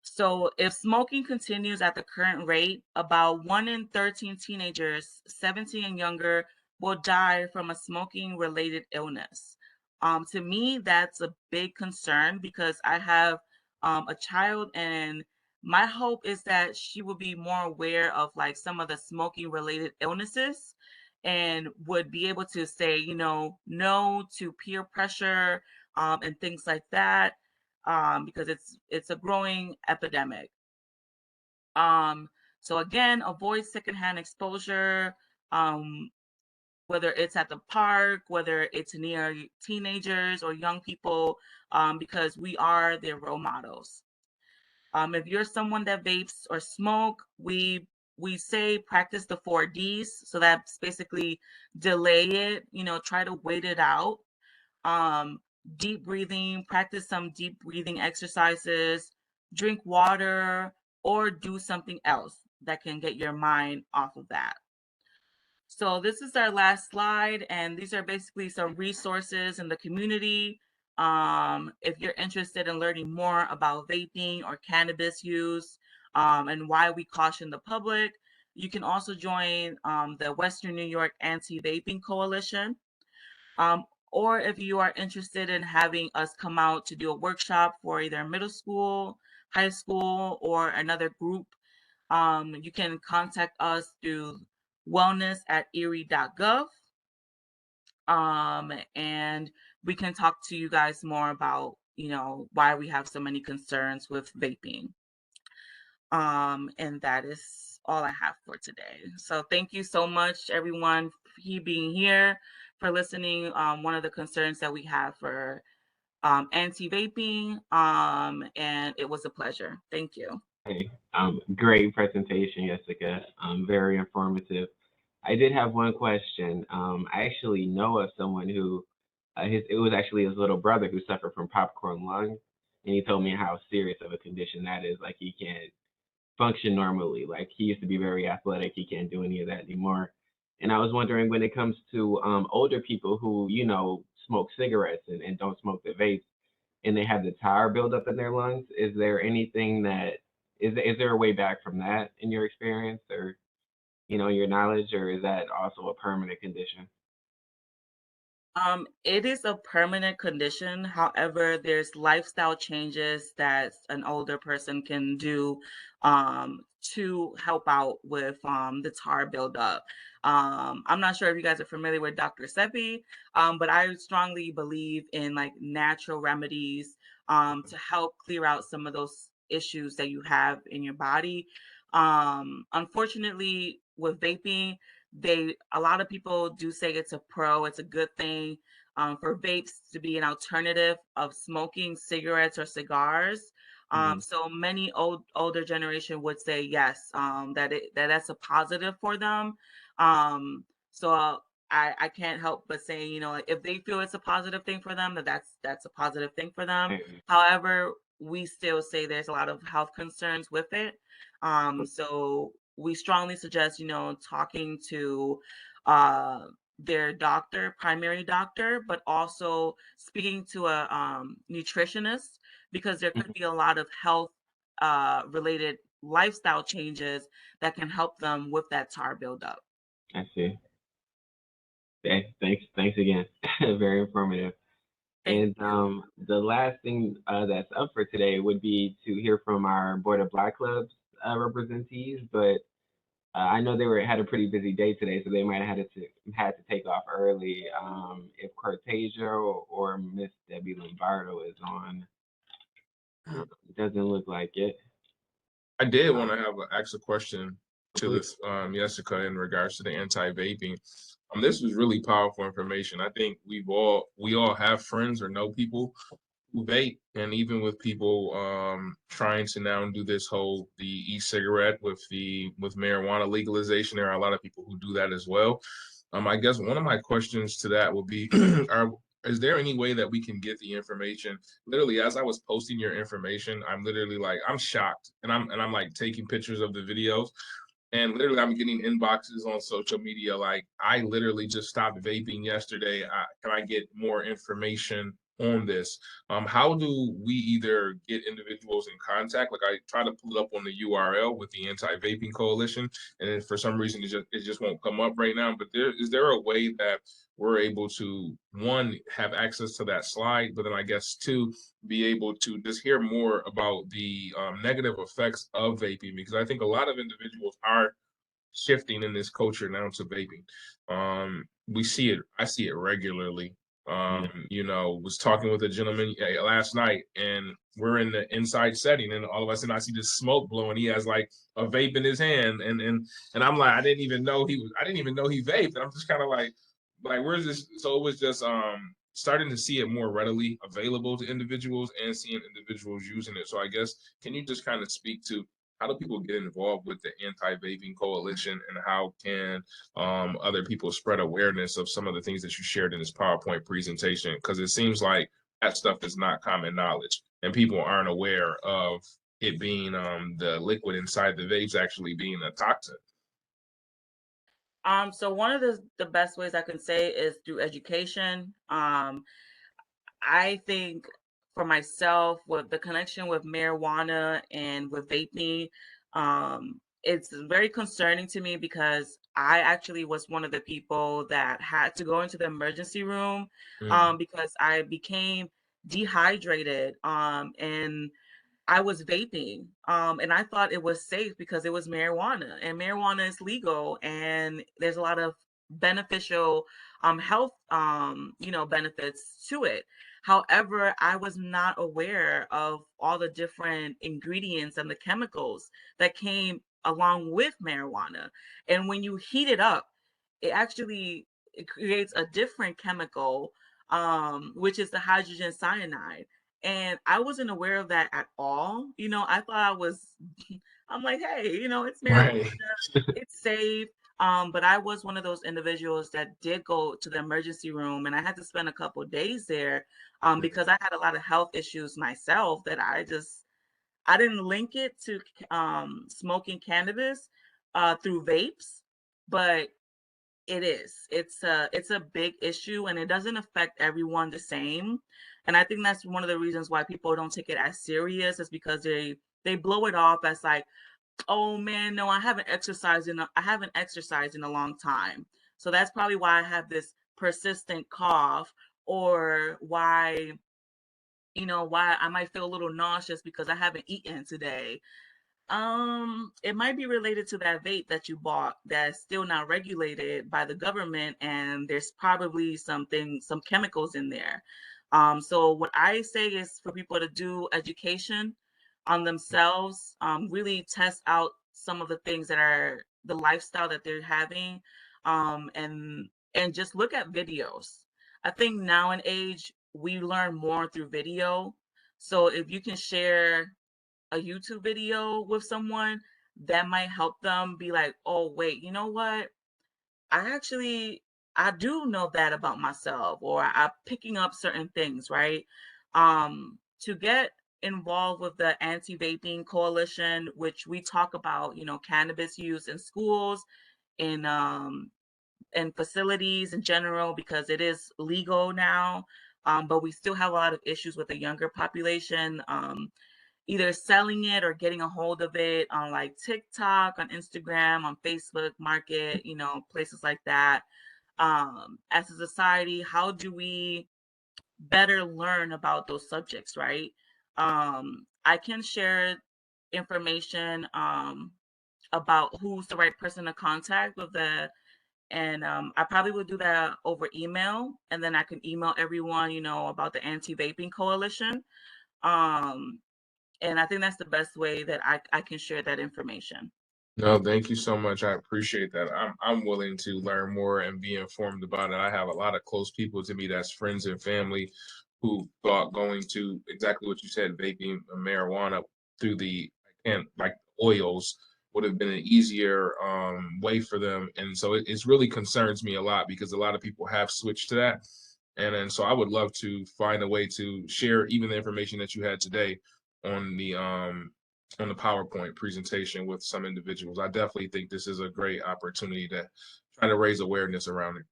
So if smoking continues at the current rate, about 1 in 13 teenagers, 17 and younger, will die from a smoking related illness. To me, that's a big concern because I have a child, and my hope is that she will be more aware of like some of the smoking related illnesses and would be able to say, you know, no to peer pressure and things like that, because it's a growing epidemic. Um, so again, avoid secondhand exposure, um, whether it's at the park, whether it's near teenagers or young people, because we are their role models. If you're someone that vapes or smoke, we say practice the 4Ds. So that's basically delay it, you know, try to wait it out. um, Deep breathing, practice some deep breathing exercises, drink water, or do something else that can get your mind off of that. So this is our last slide, and these are basically some resources in the community. If you're interested in learning more about vaping or cannabis use, and why we caution the public, you can also join the Western New York Anti-Vaping Coalition. Um, or if you are interested in having us come out to do a workshop for either middle school, high school, or another group, you can contact us through wellness@erie.gov. And we can talk to you guys more about, you know, why we have so many concerns with vaping. And that is all I have for today. So thank you so much, everyone, for being here, for listening. One of the concerns that we have for anti-vaping, and it was a pleasure. Thank you. Hey, great presentation, Jessica. Very informative. I did have one question. I actually know of someone who, it was actually his little brother who suffered from popcorn lung, and he told me how serious of a condition that is. Like he can't function normally. Like he used to be very athletic, he can't do any of that anymore. And I was wondering when it comes to older people who, smoke cigarettes and don't smoke the vapes, and they have the tar buildup in their lungs, is there anything that is there a way back from that in your experience or your knowledge, or is that also a permanent condition? It is a permanent condition. However, there's lifestyle changes that an older person can do to help out with the tar buildup. I'm not sure if you guys are familiar with Dr. Seppi, but I strongly believe in like natural remedies to help clear out some of those issues that you have in your body. Unfortunately, with vaping, a lot of people do say it's a good thing for vapes to be an alternative of smoking cigarettes or cigars. Hmm. So many older generation would say yes, that's a positive for them. So I can't help but say, like, if they feel it's a positive thing for them, that's a positive thing for them. However, we still say there's a lot of health concerns with it. So we strongly suggest, talking to their doctor, primary doctor, but also speaking to a nutritionist, because there could be a lot of health related lifestyle changes that can help them with that tar buildup. I see. Okay, thanks again. Very informative. Thank And you. the last thing that's up for today would be to hear from our Board of Black Clubs representees, but I know they had a pretty busy day today, so they might have had to take off early. If Cortasia or Miss Debbie Lombardo is on, doesn't look like it. I did want Um, to ask a question to please. this Yessica in regards to the anti-vaping. This was really powerful information. I think we all have friends or know people who vape, and even with people trying to now do this whole the e-cigarette with marijuana legalization, there are a lot of people who do that as well. I guess one of my questions to that would be, is there any way that we can get the information? Literally, as I was posting your information, I'm literally like, I'm shocked, and I'm like taking pictures of the videos, and literally I'm getting inboxes on social media like, I literally just stopped vaping yesterday. Can I get more information on this? How do we either get individuals in contact? Like I try to pull it up on the URL with the Anti-Vaping Coalition, and then for some reason it just won't come up right now. But is there a way that we're able to, one, have access to that slide, but then I guess two, be able to just hear more about the negative effects of vaping? Because I think a lot of individuals are shifting in this culture now to vaping. We see it. I see it regularly. Yeah. Was talking with a gentleman last night, and we're in the inside setting, and all of a sudden I see this smoke blowing. He has like a vape in his hand, and I'm like, I didn't even know he vaped. And I'm just kind of like, where's this? So it was just starting to see it more readily available to individuals and seeing individuals using it. So I guess, can you just kind of speak to how do people get involved with the anti-vaping coalition, and how can other people spread awareness of some of the things that you shared in this PowerPoint presentation? Because it seems like that stuff is not common knowledge, and people aren't aware of it being the liquid inside the vapes actually being a toxin. So one of the best ways I can say is through education. I think for myself, with the connection with marijuana and with vaping, it's very concerning to me because I actually was one of the people that had to go into the emergency room because I became dehydrated and I was vaping, and I thought it was safe because it was marijuana, and marijuana is legal, and there's a lot of beneficial health benefits to it. However, I was not aware of all the different ingredients and the chemicals that came along with marijuana. And when you heat it up, it creates a different chemical, which is the hydrogen cyanide. And I wasn't aware of that at all. You know, I thought I was, I'm like, hey, you know, it's marijuana, Right. it's safe. But I was one of those individuals that did go to the emergency room, and I had to spend a couple of days there because I had a lot of health issues myself that I didn't link it to smoking cannabis through vapes, but it is. It's a big issue, and it doesn't affect everyone the same. And I think that's one of the reasons why people don't take it as serious, is because they blow it off as like, oh man, no, I haven't exercised in a long time. So that's probably why I have this persistent cough, or why, why I might feel a little nauseous because I haven't eaten today. It might be related to that vape that you bought that's still not regulated by the government, and there's probably some chemicals in there. So what I say is for people to do education on themselves, really test out some of the things that are the lifestyle that they're having, and just look at videos. I think now in age we learn more through video. So if you can share a YouTube video with someone, that might help them be like, oh, wait, you know what? I actually, I do know that about myself, or I'm picking up certain things, right? To get involved with the anti-vaping coalition, which we talk about, cannabis use in schools, in facilities in general, because it is legal now. But we still have a lot of issues with the younger population. Either selling it or getting a hold of it on like TikTok, on Instagram, on Facebook Market, places like that. As a society, how do we better learn about those subjects, right? I can share information about who's the right person to contact with and I probably would do that over email, and then I can email everyone, about the anti-vaping coalition. Um, and I think that's the best way that I can share that information. No, thank you so much. I appreciate that. I'm willing to learn more and be informed about it. I have a lot of close people to me that's friends and family who thought going to exactly what you said, vaping marijuana through the and like oils would have been an easier way for them. And so it's really concerns me a lot because a lot of people have switched to that. And so I would love to find a way to share even the information that you had today on the PowerPoint presentation with some individuals. I definitely think this is a great opportunity to try to raise awareness around it.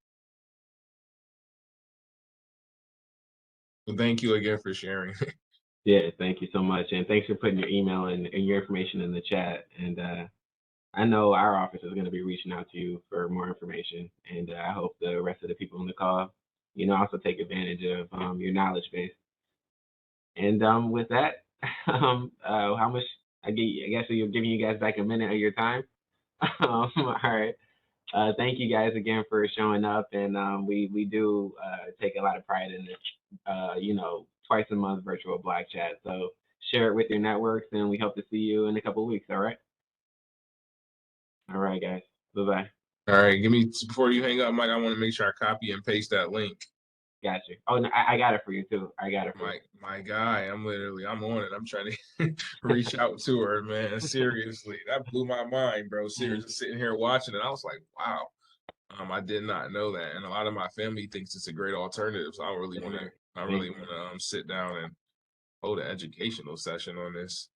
So thank you again for sharing. Yeah, thank you so much. And thanks for putting your email and your information in the chat. And I know our office is going to be reaching out to you for more information. And I hope the rest of the people on the call, also take advantage of your knowledge base. And with that, how much, I guess you're giving you guys back a minute of your time. All right. Thank you guys again for showing up, and we do take a lot of pride in this, twice a month virtual Black Chat. So share it with your networks, and we hope to see you in a couple of weeks. All right. All right, guys. Bye bye. All right, before you hang up, Mike, I want to make sure I copy and paste that link. Got you. Oh, no, I got it for you too. I got it for you. My guy, I'm on it. I'm trying to reach out to her, man. Seriously, that blew my mind, bro. Seriously, sitting here watching it, I was like, wow. I did not know that, and a lot of my family thinks it's a great alternative. So I really want to sit down and hold an educational session on this.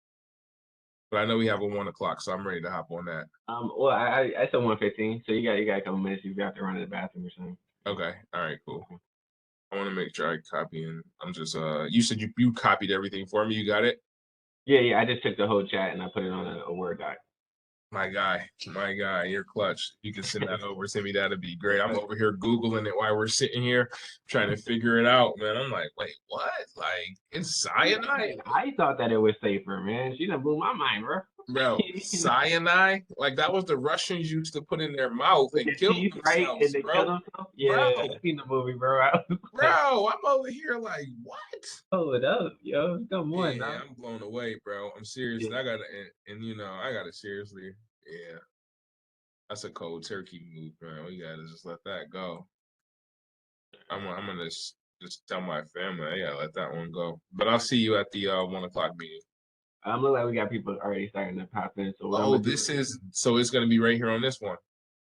But I know we have a 1 o'clock, so I'm ready to hop on that. Well, I said 1:15, so you got a couple minutes if you have to run to the bathroom or something. Okay, all right, cool. I want to make sure I copy, and I'm just you said you copied everything for me. You got it? Yeah. I just took the whole chat and I put it on a Word doc. My guy, you're clutch. You can send that over to me. That'd be great. I'm over here Googling it while we're sitting here trying to figure it out, man. I'm like, wait, what? Like, it's cyanide? I thought that it was safer, man. She done blew my mind, bro. Bro, cyanide? Like, that was the Russians used to put in their mouth and kill themselves, right? And they bro. kill themselves? Yeah, Bro. I seen the movie, bro. Bro, I'm over here like, what? Hold it up, yo. Come on, Yeah, now. I'm blown away, bro. I'm serious. Yeah. I gotta seriously, yeah. That's a cold turkey move, man. We gotta just let that go. I'm gonna just tell my family I gotta let that one go. But I'll see you at the 1 o'clock meeting. Look like we got people already starting to pop in. So what I'm Oh, gonna do this is so it's gonna be right here on this one.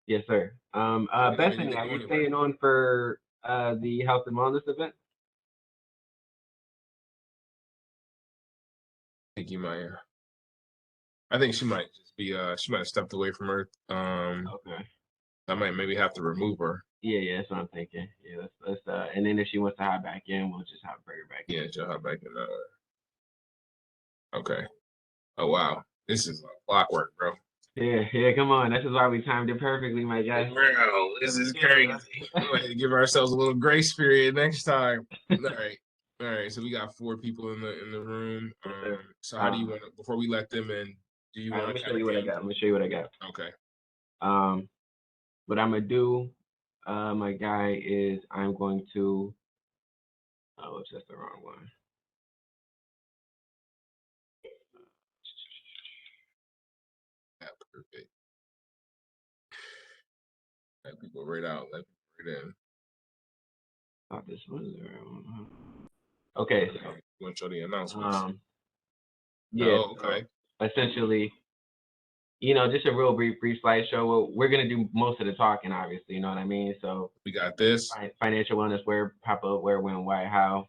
yes, sir. don't even Bethany, need to are go you anywhere. staying on for the health and wellness event? I think you might. I think she might just be. She might have stepped away from her. Okay. I might maybe have to remove her. Yeah, that's what I'm thinking. Yeah, let's and then if she wants to hop back in, we'll just bring her back in. Yeah, she'll hop back in that way. Okay. Oh wow, this is clockwork, bro. Yeah, come on. This is why we timed it perfectly, my guy. Bro, this is crazy. We might give ourselves a little grace period next time. All right. So we got 4 people in the room. So how do you want to? Before we let them in, do you want Let me to show you what I got. Let me show you what I got. Okay. What I'm gonna do, my guy, is I'm going to. Oh, it's just the wrong one. Yeah, perfect. Let people right out. Let people right in. Thought this was the right one. Okay, so You want to show the announcements? yeah. Oh, okay. So essentially, just a real brief slideshow. We're gonna do most of the talking, obviously. You know what I mean? So We got this. financial wellness, where, pop up, where, when, why, how.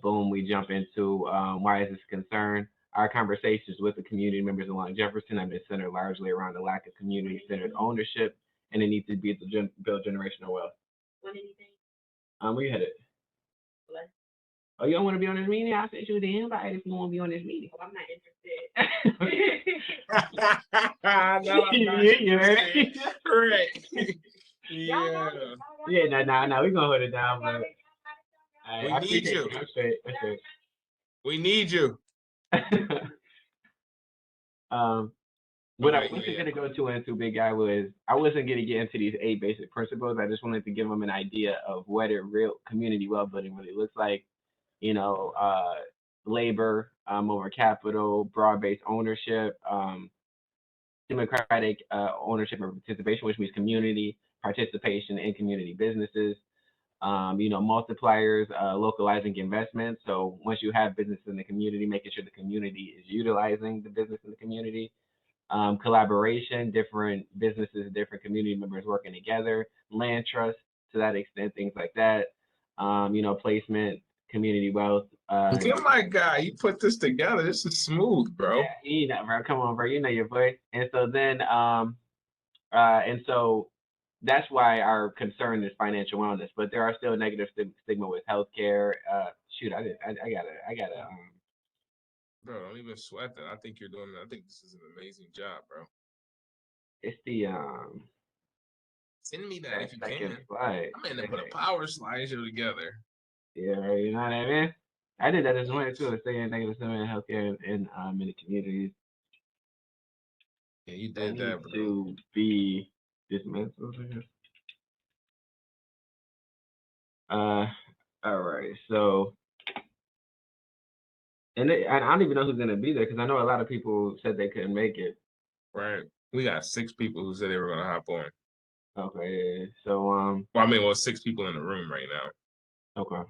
Boom, we jump into why is this a concern? Our conversations with the community members along Jefferson have been centered largely around the lack of community-centered ownership and the need to build generational wealth. Where you headed? Oh, you don't want to be on this meeting? I'll send you the invite if you want to be on this meeting. Oh, I'm not interested. No, I'm not You heard it? Right. Yeah. Yeah, no, we're going to hold it down, but We I need appreciate you. That's straight. We need you. What I Okay, wasn't yeah. going to go into, big guy, was I wasn't going to get into these 8 basic principles. I just wanted to give them an idea of what a real community wealth building really looks like. Labor over capital, broad-based ownership, democratic ownership and participation, which means community participation in community businesses. Multipliers, localizing investments. So once you have business in the community, making sure the community is utilizing the business in the community. Collaboration, different businesses, different community members working together. Land trust to that extent, things like that. Placement, community wealth. You're my guy. You put this together. This is smooth, bro. Yeah, bro. Come on, bro. You know your voice. And so then, and so that's why our concern is financial wellness. But there are still negative stigma with healthcare. Shoot, I gotta. Bro, don't even sweat that. I think you're doing. I think this is an amazing job, bro. It's the Send me that if you second can. slide. I'm gonna put a power slideshow together. Yeah, you know what I mean. I did that this morning too. Saying negative stigma in healthcare in many communities. Yeah, you did that, bro. To be dismantled. All right. So, and I don't even know who's gonna be there because I know a lot of people said they couldn't make it. Right. We got 6 people who said they were gonna hop on. Okay. So Well, 6 people in the room right now. Okay.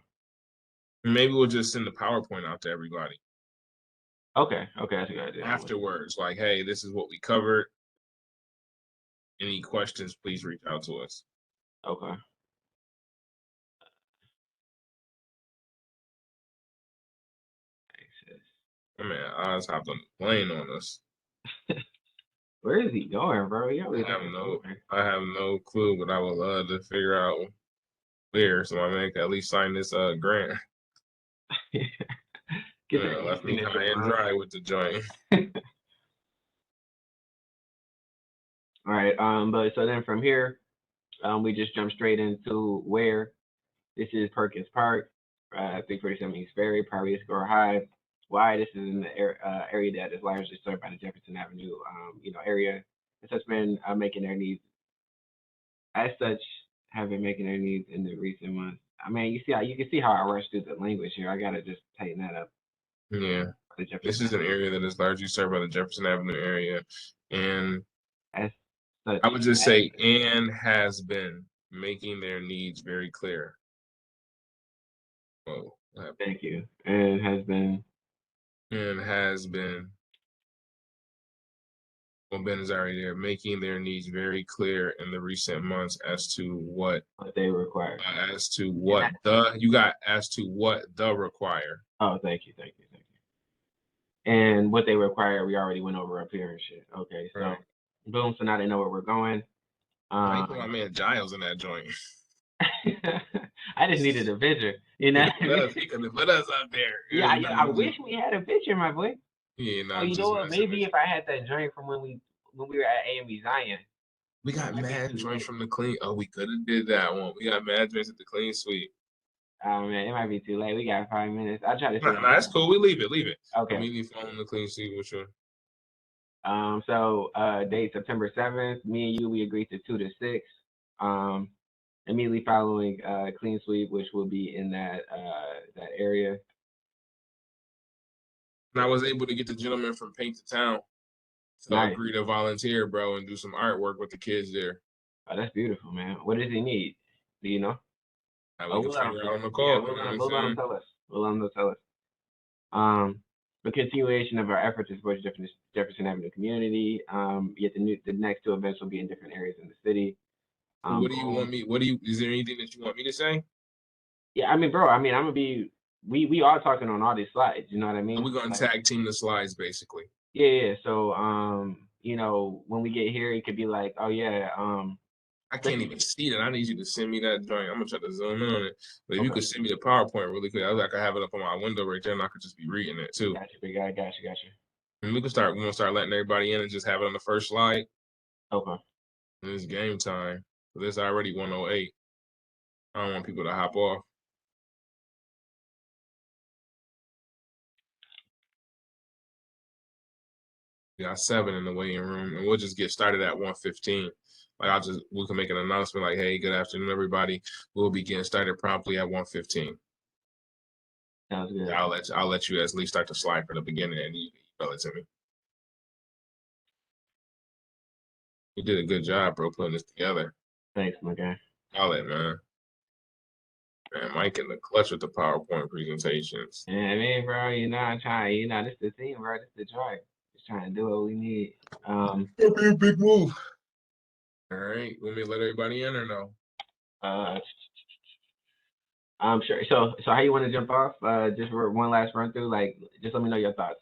Maybe we'll just send the PowerPoint out to everybody. Okay, that's a good idea. Afterwards, like, hey, this is what we covered. Any questions, please reach out to us. Okay. I mean, Oz hopped on the plane on us. Where is he going, bro? I have no clue, but I would love to figure out where, so my man can at least sign this grant. Left me high and dry with the joint. All right. But so then from here, we just jump straight into where this is Perkins Park, 347 East Ferry, Prairie Score High. Why this is in the area that is largely served by the Jefferson Avenue, area. As such, been making their needs. As such, have been making their needs in the recent months. I mean, you can see how I rushed through the language here. I gotta just tighten that up. Yeah, this is an area that is largely served by the Jefferson Avenue area, and as such, I would just say, and has been making their needs very clear. Oh, Thank you. And has been. and has been. Well, Ben is already there, making their needs very clear in the recent months as to what They require. as to what the require. Oh, thank you. And what they require, we already went over up here and shit. Okay, so Right. boom. So now they know where we're going. I put my man Giles in that joint. I just needed a picture, you know. He could have put us up there. Yeah, I wish we had a picture, my boy. Yeah, no, Oh, I'm you know just what? messing with Maybe you. if I had that joint from when we were at AME Zion. We got Might be mad too joints late. from the clean. Oh, we could have did that one. We got mad joints at the clean sweep. Oh man, it might be too late. We got 5 minutes. I'll try to No, figure that's cool. We leave it. Okay. Immediately following the clean sweep, which one? So date September 7th. Me and you, we agreed to 2 to 6. Immediately following clean sweep, which will be in that area. And I was able to get the gentleman from Paint to Town to Nice. agree to volunteer, bro, and do some artwork with the kids there. Oh, that's beautiful, man. What does he need? Do you know? Now we can We'll let figure him. out on the Yeah, call. we'll You know what I'm let him saying? tell us. We'll let him tell us. The continuation of our efforts to support Jefferson Avenue community. Yet the next 2 events will be in different areas in the city. What do you want me? Is there anything that you want me to say? Yeah, I mean, bro. I mean, I'm gonna be. We are talking on all these slides. You know what I mean? We're gonna tag team the slides, basically. Yeah. So, you know, when we get here, it could be like, oh yeah, I can't even see that. I need you to send me that joint. I'm gonna try to zoom in on it. But if you Okay. could send me the PowerPoint really quick, I could have it up on my window right there, and I could just be reading it too. Got you, big guy. Got you. And we can start. We're gonna start letting everybody in and just have it on the first slide. Okay. And it's game time. So this already 108. I don't want people to hop off. We got 7 in the waiting room, and we'll just get started at 1:15. Like we can make an announcement like, "Hey, good afternoon, everybody. We'll be getting started promptly at 1:15." Sounds good. I'll let you at least start the slide from the beginning, and you email it to me. You did a good job, bro, putting this together. Thanks, my guy. Solid, man. Man, Mike in the clutch with the PowerPoint presentations. Yeah, I mean, bro, you know, I'm trying. You know, this is the team, bro. This is the joy. Just trying to do what we need. That'll be a big move. All right, want me to let everybody in or no? I'm sure. So how you want to jump off? Just for one last run through. Like, just let me know your thoughts.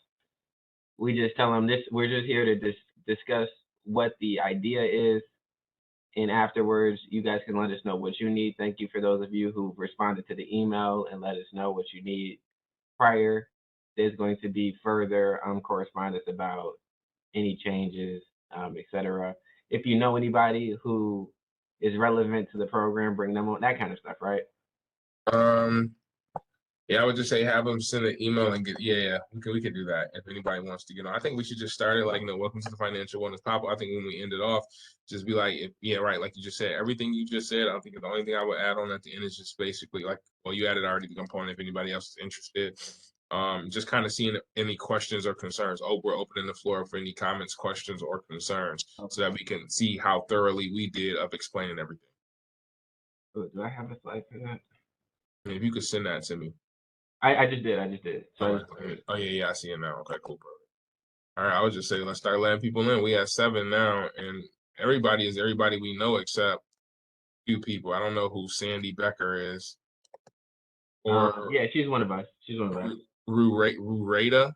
We just tell them this. We're just here to discuss what the idea is, and afterwards, you guys can let us know what you need. Thank you for those of you who responded to the email and let us know what you need prior. There's going to be further correspondence about any changes, etc. If you know anybody who is relevant to the program, bring them on, that kind of stuff, right? Yeah, I would just say have them send an email and get. Yeah, we could do that if anybody wants to. I think we should just start it like, welcome to the Financial Wellness Pop. I think when we end it off, just be like, right, like you just said, everything you just said. I think the only thing I would add on at the end is just basically like, well, you added already the component if anybody else is interested. Just kind of seeing any questions or concerns. Oh, we're opening the floor for any comments, questions, or concerns, so that we can see how thoroughly we did of explaining everything. Oh, do I have a slide for that? If you could send that to me. I just did. So Oh yeah, I see it now. Okay, cool, bro. All right, I would just say let's start letting people in. We have 7 now, and everybody is everybody we know except few people. I don't know who Sandy Becker is, or yeah, she's one of us. Rureta.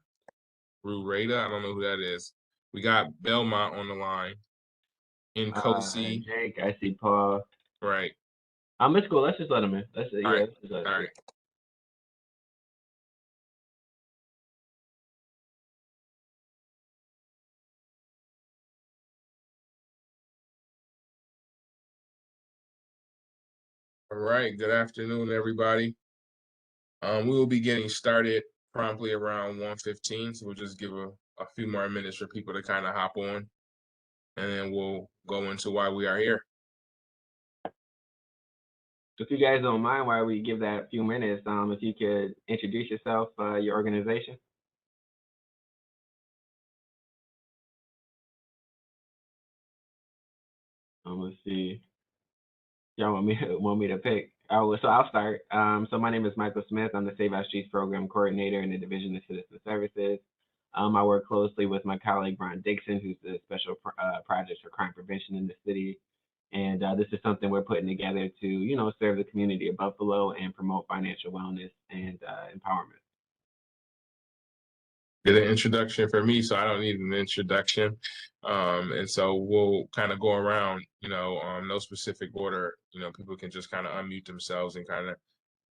I don't know who that is. We got Belmont on the line. Nkosi. Jake, I see Paul. Right. It's cool. Let's just let him in. Let's All right. just let him All in. right. All right. Good afternoon, everybody. We will be getting started promptly around 1:15. So we'll just give a few more minutes for people to kind of hop on, and then we'll go into why we are here. If you guys don't mind, while we give that few minutes, if you could introduce yourself, your organization. Let's see. Y'all want me to pick? Oh, so I'll start. So my name is Michael Smith. I'm the Save Our Streets Program Coordinator in the Division of Citizen Services. I work closely with my colleague Ron Dixon, who's the Special Projects for Crime Prevention in the city. And this is something we're putting together to, serve the community of Buffalo and promote financial wellness and empowerment. Get an introduction for me, so I don't need an introduction. And so we'll kind of go around, no specific order. People can just kind of unmute themselves and kind of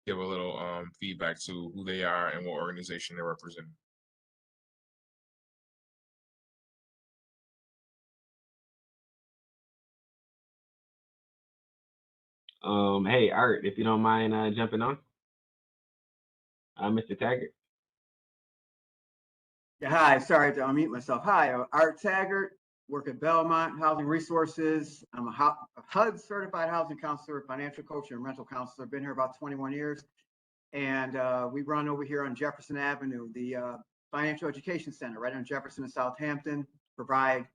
give a little feedback to who they are and what organization they're representing. Hey, Art, if you don't mind jumping on, Mr. Taggart. Yeah, hi, sorry to unmute myself. Hi, I'm Art Taggart, work at Belmont Housing Resources. I'm a HUD certified housing counselor, financial coach, and rental counselor. Been here about 21 years. And we run over here on Jefferson Avenue, the Financial Education Center, right on Jefferson and Southampton, provide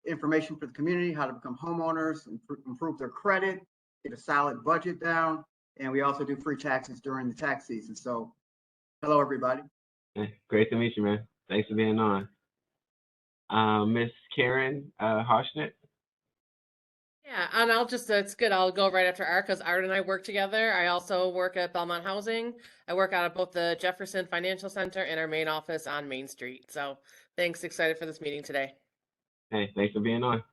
information for the community, how to become homeowners, improve their credit, get a solid budget down. And we also do free taxes during the tax season. So hello, everybody. Great to meet you, man. Thanks for being on. Miss Karen Hoshnet. Yeah, and it's good. I'll go right after Art because Art and I work together. I also work at Belmont Housing. I work out of both the Jefferson Financial Center and our main office on Main Street. So thanks. Excited for this meeting today. Hey, thanks for being on.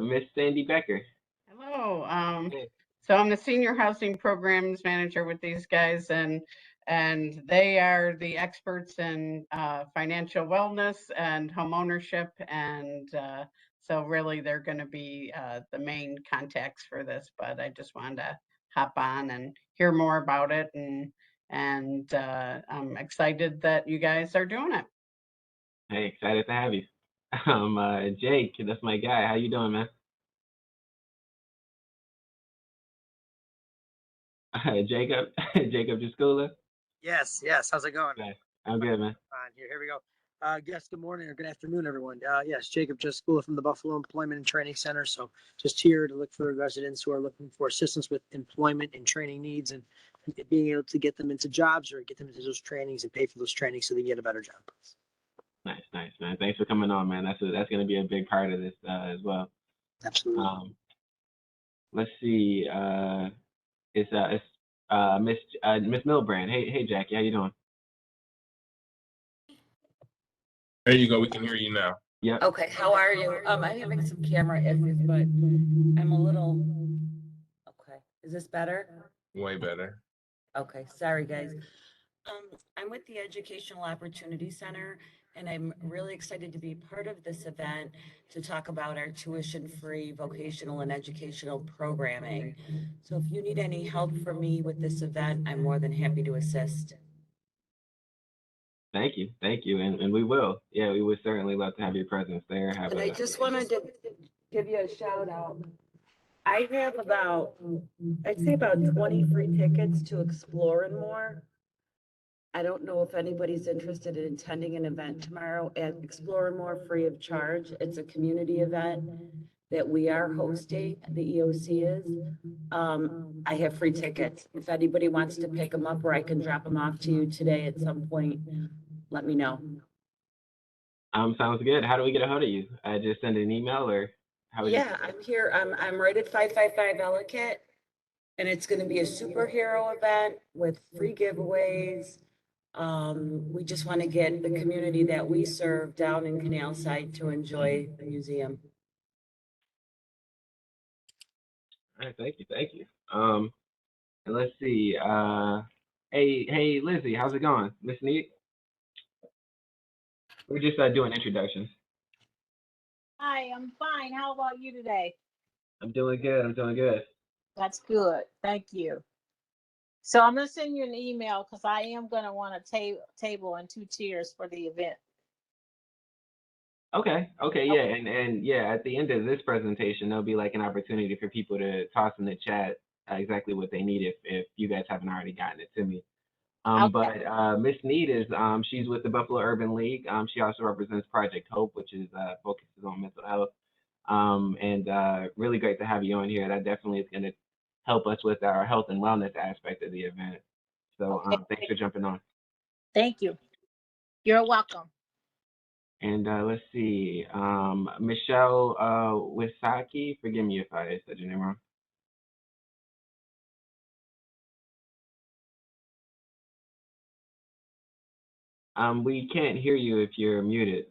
Miss Sandy Becker. Hello. Hey. So I'm the senior housing programs manager with these guys, and they are the experts in financial wellness and home ownership, and so really they're going to be the main contacts for this. But I just wanted to hop on and hear more about it, and I'm excited that you guys are doing it. Hey, excited to have you. Jake, that's my guy. How you doing, man? Jacob, Jacob Jaskula. Yes. How's it going? Nice. I'm good, man. Fine. Here we go. Yes, good morning or good afternoon, everyone. Yes, Jacob Jaskula from the Buffalo Employment and Training Center. So just here to look for residents who are looking for assistance with employment and training needs and being able to get them into jobs or get them into those trainings and pay for those trainings so they can get a better job. Nice, man. Thanks for coming on, man. That's going to be a big part of this as well. Absolutely. Let's see. It's Miss Milbrand. Hey, Jackie, how you doing? There you go. We can hear you now. Yeah. Okay, how are you? I'm having some camera issues, but I'm a little, okay. Is this better? Way better. Okay, sorry, guys. I'm with the Educational Opportunity Center, and I'm really excited to be part of this event to talk about our tuition-free vocational and educational programming. So if you need any help from me with this event, I'm more than happy to assist. Thank you, and we will. Yeah, we would certainly love to have your presence there. And I just wanted to give you a shout out. I have I'd say about 20 free tickets to Explore and More. I don't know if anybody's interested in attending an event tomorrow at Explore and More free of charge. It's a community event that we are hosting, the EOC is. I have free tickets. If anybody wants to pick them up or I can drop them off to you today at some point, let me know. Sounds good. How do we get a hold of you? Just send an email or how? Yeah, I'm here. I'm right at 555 Ellicott, and it's going to be a superhero event with free giveaways. We just want to get the community that we serve down in Canal Side to enjoy the museum. All right, thank you. And let's see. Hey, Lizzie, how's it going, Miss Neat? We're just doing introductions. Hi, I'm fine. How about you today? I'm doing good. That's good. Thank you. So I'm going to send you an email because I am going to want a table and 2 chairs for the event. Okay, yeah, and yeah, at the end of this presentation, there'll be like an opportunity for people to toss in the chat exactly what they need if you guys haven't already gotten it to me. Okay. But Miss Need is she's with the Buffalo Urban League. She also represents Project Hope, which is focuses on mental health. And really great to have you on here. That definitely is going to help us with our health and wellness aspect of the event. So Okay. thanks for jumping on. Thank you. You're welcome. And let's see, Michelle Wisaki, forgive me if I said your name wrong. We can't hear you if you're muted.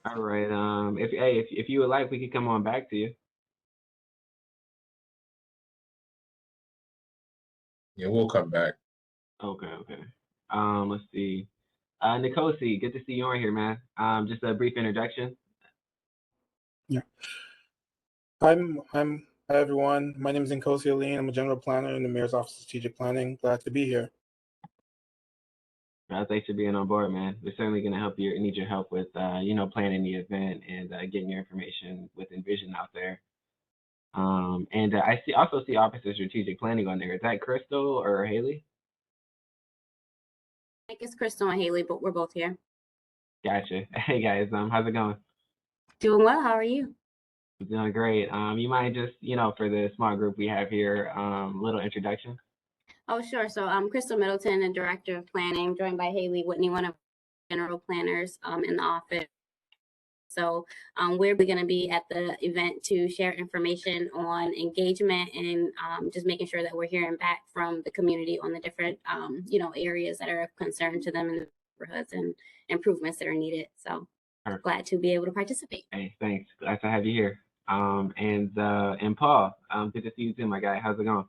All right. If you would like, we could come on back to you. Yeah, we'll come back. Okay. Let's see. Nikosi, good to see you on here, man. Just a brief introduction. Yeah. Hi everyone. My name is Nkosi Aline. I'm a general planner in the Mayor's Office of Strategic Planning. Glad to be here. Thanks for being on board, man. We're certainly going to need your help with, planning the event and getting your information with Envision out there. And I also see Office of Strategic Planning on there. Is that Crystal or Haley? I think it's Crystal and Haley, but we're both here. Gotcha. Hey guys, how's it going? Doing well. How are you? Doing great. You mind just, for the small group we have here, little introduction? Oh, sure. So I'm Crystal Middleton, the Director of Planning, joined by Haley Whitney, one of the general planners in the office. So we're going to be at the event to share information on engagement and just making sure that we're hearing back from the community on the different, areas that are of concern to them in the neighborhoods and improvements that are needed. So Perfect. Glad to be able to participate. Hey, thanks. Glad to have you here. And Paul, good to see you too, my guy. How's it going?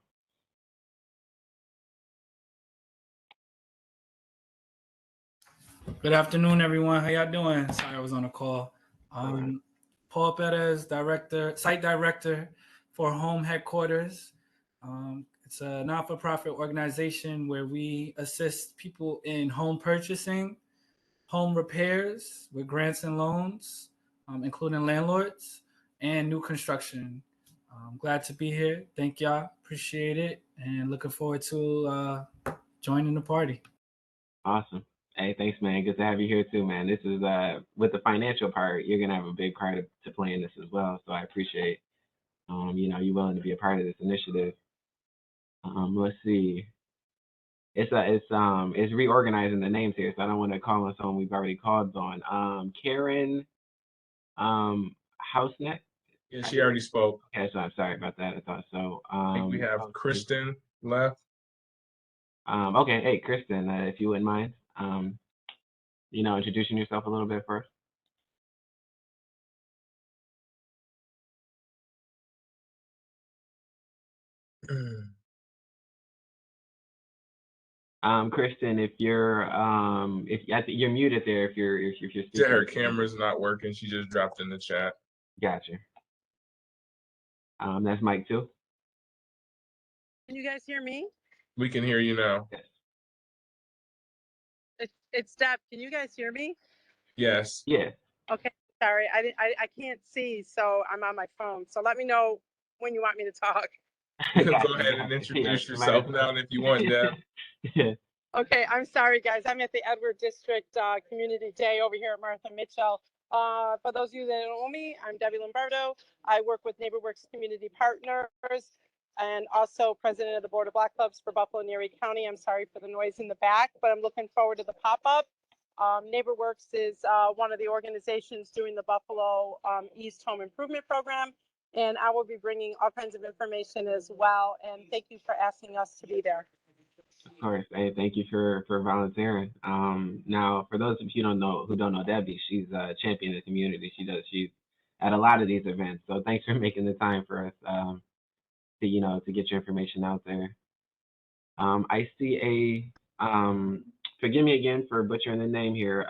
Good afternoon, everyone. How y'all doing? Sorry, I was on a call. Paul Perez, site director for Home Headquarters. It's a not-for-profit organization where we assist people in home purchasing, home repairs with grants and loans, including landlords, and new construction. Glad to be here. Thank y'all. Appreciate it. And looking forward to joining the party. Awesome. Hey, thanks, man. Good to have you here too, man. This is with the financial part, you're gonna have a big part to play in this as well. So I appreciate you willing to be a part of this initiative. Let's see. It's reorganizing the names here, so I don't want to call on someone we've already called on. Karen Housenet. Yeah, she already spoke. Okay, so I'm sorry about that. I thought so. I think we have Kristen left. Okay, hey Kristen, if you wouldn't mind, introducing yourself a little bit first. Kristen, if you're I think you're muted there. If you're speaking. Yeah, her camera's not working. She just dropped in the chat. Gotcha. That's Mike too. Can you guys hear me? We can hear you now. Yes. It's Deb. Can you guys hear me? Yes. Yeah. Okay. Sorry, I can't see, so I'm on my phone. So let me know when you want me to talk. You can go ahead and introduce yourself now if you want, Deb. Yeah. Okay, I'm sorry, guys. I'm at the Edward District Community Day over here at Martha Mitchell. For those of you that don't know me, I'm Debbie Lombardo. I work with NeighborWorks Community Partners and also president of the Board of Black Clubs for Buffalo and Erie County. I'm sorry for the noise in the back, but I'm looking forward to the pop-up. NeighborWorks is one of the organizations doing the Buffalo East Home Improvement Program, and I will be bringing all kinds of information as well. And thank you for asking us to be there. Of course. Hey, thank you for volunteering. Now, for those of you who don't know Debbie, she's a champion in the community. She's at a lot of these events. So thanks for making the time for us to get your information out there. I see forgive me again for butchering the name here,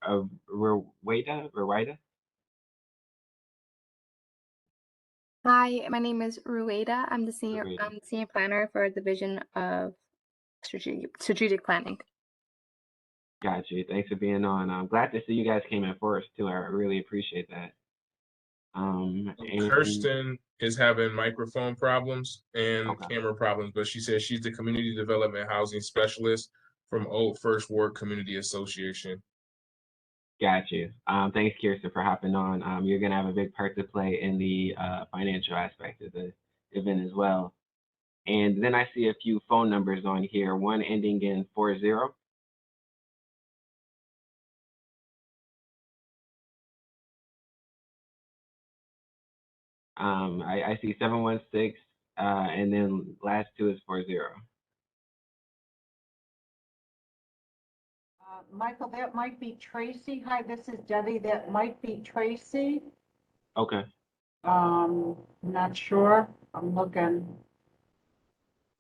of Ruwaida. Hi, my name is Ruwaida. I'm the senior planner for the Division of Strategic Planning. Gotcha. Thanks for being on. I'm glad to see you guys came in first too. I really appreciate that. And Kirsten is having microphone problems and camera problems, but she says she's the community development housing specialist from Old First Ward Community Association. Got you. Thanks, Kirsten, for hopping on. You're going to have a big part to play in the financial aspect of the event as well. And then I see a few phone numbers on here, one ending in 40. I see 716, and then last two is 40. Michael, that might be Tracy. Hi, this is Debbie. That might be Tracy. Okay. Not sure. I'm looking.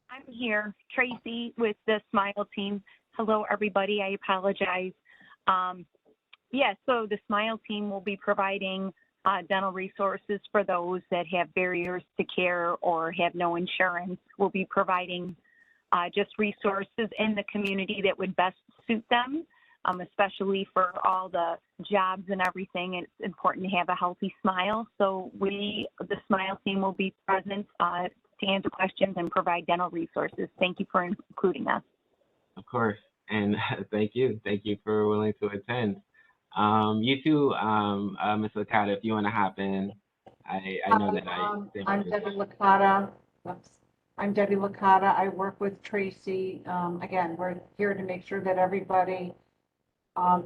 I'm here, Tracy with the Smile team. Hello, everybody. I apologize. So the Smile team will be providing dental resources for those that have barriers to care or have no insurance. We'll be providing just resources in the community that would best suit them, especially for all the jobs and everything. It's important to have a healthy smile. So the Smile team will be present to answer questions and provide dental resources. Thank you for including us. Of course. And thank you. Thank you for willing to attend. You too, Ms. Licata, if you want to hop in. I know that I'm Debbie Licata. I'm Debbie Licata. I work with Tracy. Again, we're here to make sure that everybody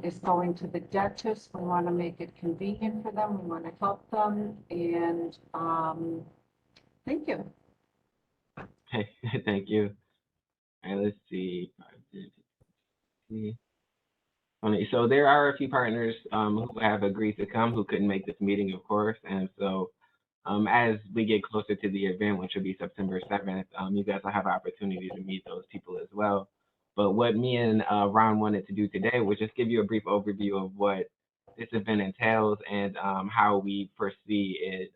is going to the dentist. We want to make it convenient for them. We want to help them. And thank you. Okay, thank you. And let's see. So there are a few partners who have agreed to come who couldn't make this meeting, of course. And so as we get closer to the event, which will be September 7th, you guys will have an opportunity to meet those people as well. But what me and Ron wanted to do today was just give you a brief overview of what this event entails and how we foresee it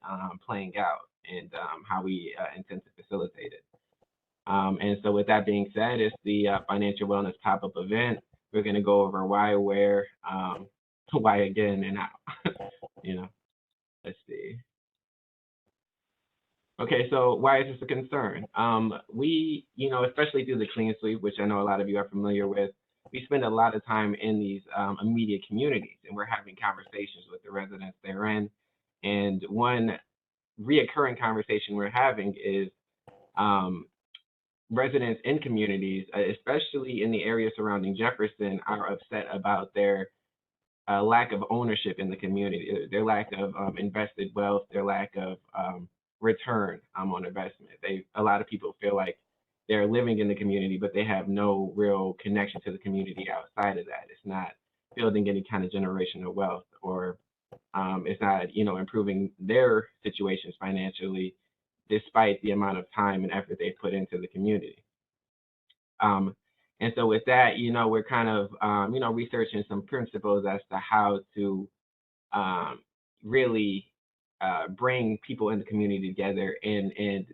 playing out and how we intend to facilitate it. And so with that being said, it's the Financial Wellness Pop-Up event. We're going to go over why, where, why again, and how. Let's see. Okay, so why is this a concern? We, especially through the Clean Sweep, which I know a lot of you are familiar with, we spend a lot of time in these immediate communities, and we're having conversations with the residents therein. And one reoccurring conversation we're having is residents in communities, especially in the area surrounding Jefferson, are upset about their lack of ownership in the community, their lack of invested wealth, their lack of return on investment. A lot of people feel like they're living in the community, but they have no real connection to the community outside of that. It's not building any kind of generational wealth, or it's not, improving their situations financially, despite the amount of time and effort they put into the community. And so with that, we're kind of, researching some principles as to how to really bring people in the community together and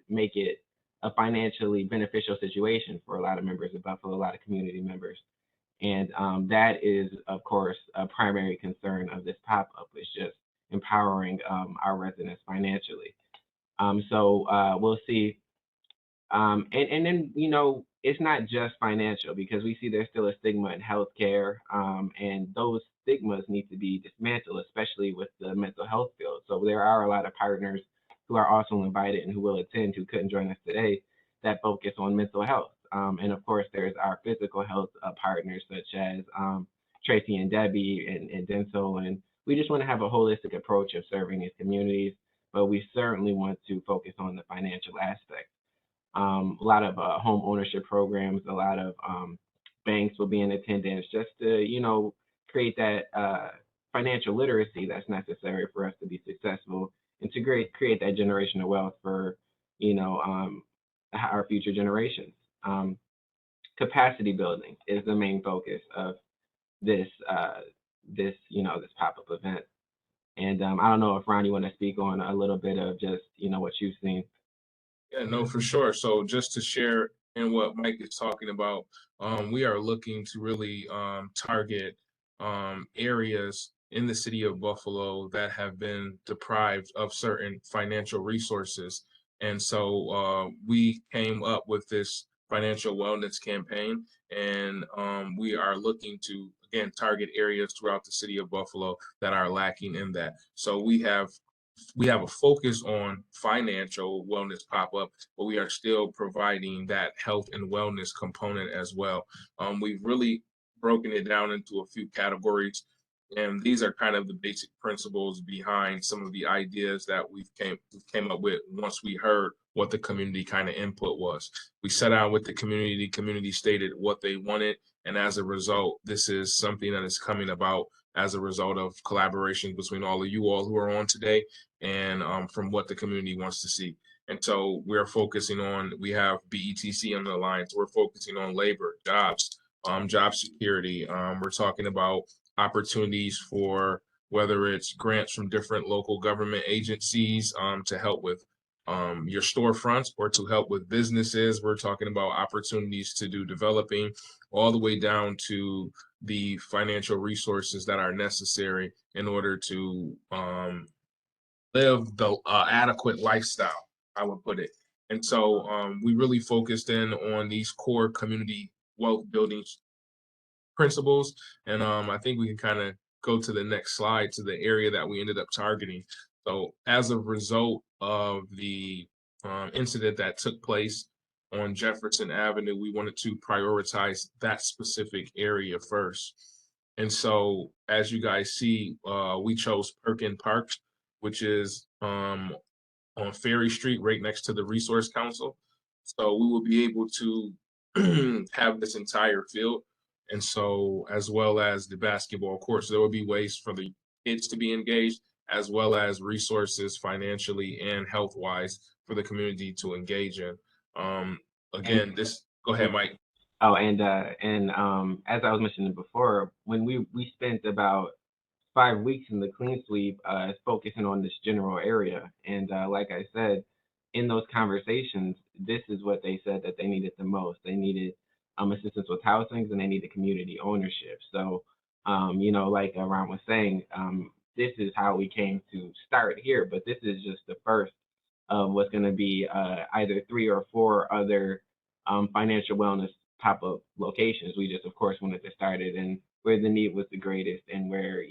make it a financially beneficial situation for a lot of members of Buffalo, a lot of community members. And that is, of course, a primary concern of this pop-up, is just empowering our residents financially. So we'll see. And then, it's not just financial, because we see there's still a stigma in healthcare, and those stigmas need to be dismantled, especially with the mental health field. So there are a lot of partners who are also invited and who will attend, who couldn't join us today, that focus on mental health. And of course, there's our physical health partners, such as Tracy and Debbie and Dental. And we just want to have a holistic approach of serving these communities, but we certainly want to focus on the financial aspect. A lot of home ownership programs, a lot of banks will be in attendance, just to, create that financial literacy that's necessary for us to be successful and to create that generational wealth for, our future generations. Capacity building is the main focus of this pop-up event. And I don't know if Ron, you want to speak on a little bit of just, what you've seen. Yeah, no, for sure. So just to share in what Mike is talking about, we are looking to really target areas in the city of Buffalo that have been deprived of certain financial resources. And so we came up with this financial wellness campaign, and we are looking to again target areas throughout the city of Buffalo that are lacking in that. So we have a focus on financial wellness pop-up, but we are still providing that health and wellness component as well. We've really broken it down into a few categories, and these are kind of the basic principles behind some of the ideas that we came up with once we heard what the community kind of input was. We sat down with the community stated what they wanted, and as a result, this is something that is coming about as a result of collaboration between all of you all who are on today, and from what the community wants to see. And so we're focusing on, we have BETC on the line, so we're focusing on labor, jobs, job security. We're talking about opportunities for whether it's grants from different local government agencies to help with your storefronts or to help with businesses. We're talking about opportunities to do developing, all the way down to the financial resources that are necessary in order to live the adequate lifestyle, I would put it. And so we really focused in on these core community wealth building principles. And I think we can kind of go to the next slide to the area that we ended up targeting. So as a result of the incident that took place on Jefferson Avenue, we wanted to prioritize that specific area first. And so as you guys see, we chose Perkin Park, which is on Ferry Street, right next to the Resource Council. So we will be able to have this entire field. And so, as well as the basketball court, so there will be ways for the kids to be engaged, as well as resources financially and health-wise for the community to engage in. Again, go ahead, Mike. Oh, and as I was mentioning before, when we spent about 5 weeks in the clean sweep, focusing on this general area, and like I said, in those conversations, this is what they said that they needed the most. They needed assistance with housing, and they needed community ownership. So, like Ron was saying, this is how we came to start here, but this is just the first of what's going to be either 3 or 4 other financial wellness pop-up locations. We just, of course, wanted to start it and where the need was the greatest and where,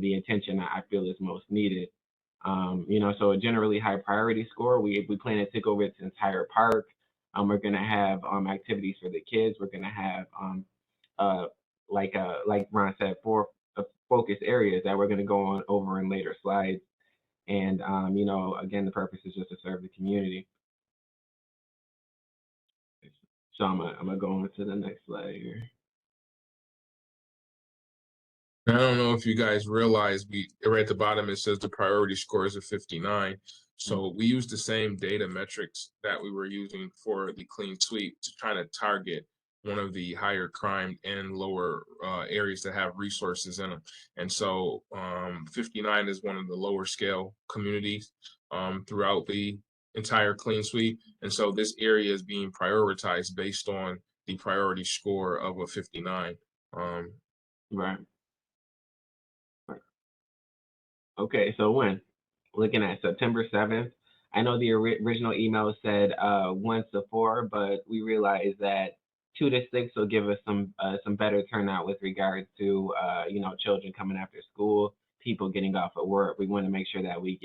the attention I feel is most needed. So a generally high priority score, we plan to take over this entire park. We're going to have activities for the kids. We're going to have, like Ron said, 4 focus areas that we're going to go on over in later slides. And, again, the purpose is just to serve the community. So I'm gonna go on to the next slide here. I don't know if you guys realize right at the bottom, it says the priority score is a 59. So we use the same data metrics that we were using for the clean sweep to try to target one of the higher crime and lower areas that have resources in them. And so 59 is one of the lower scale communities throughout the entire clean sweep. And so this area is being prioritized based on the priority score of a 59. Right. Okay, so when looking at September 7th, I know the original email said 1 to 4, but we realized that 2 to 6 will give us some better turnout with regards to children coming after school, people getting off of work. We want to make sure that we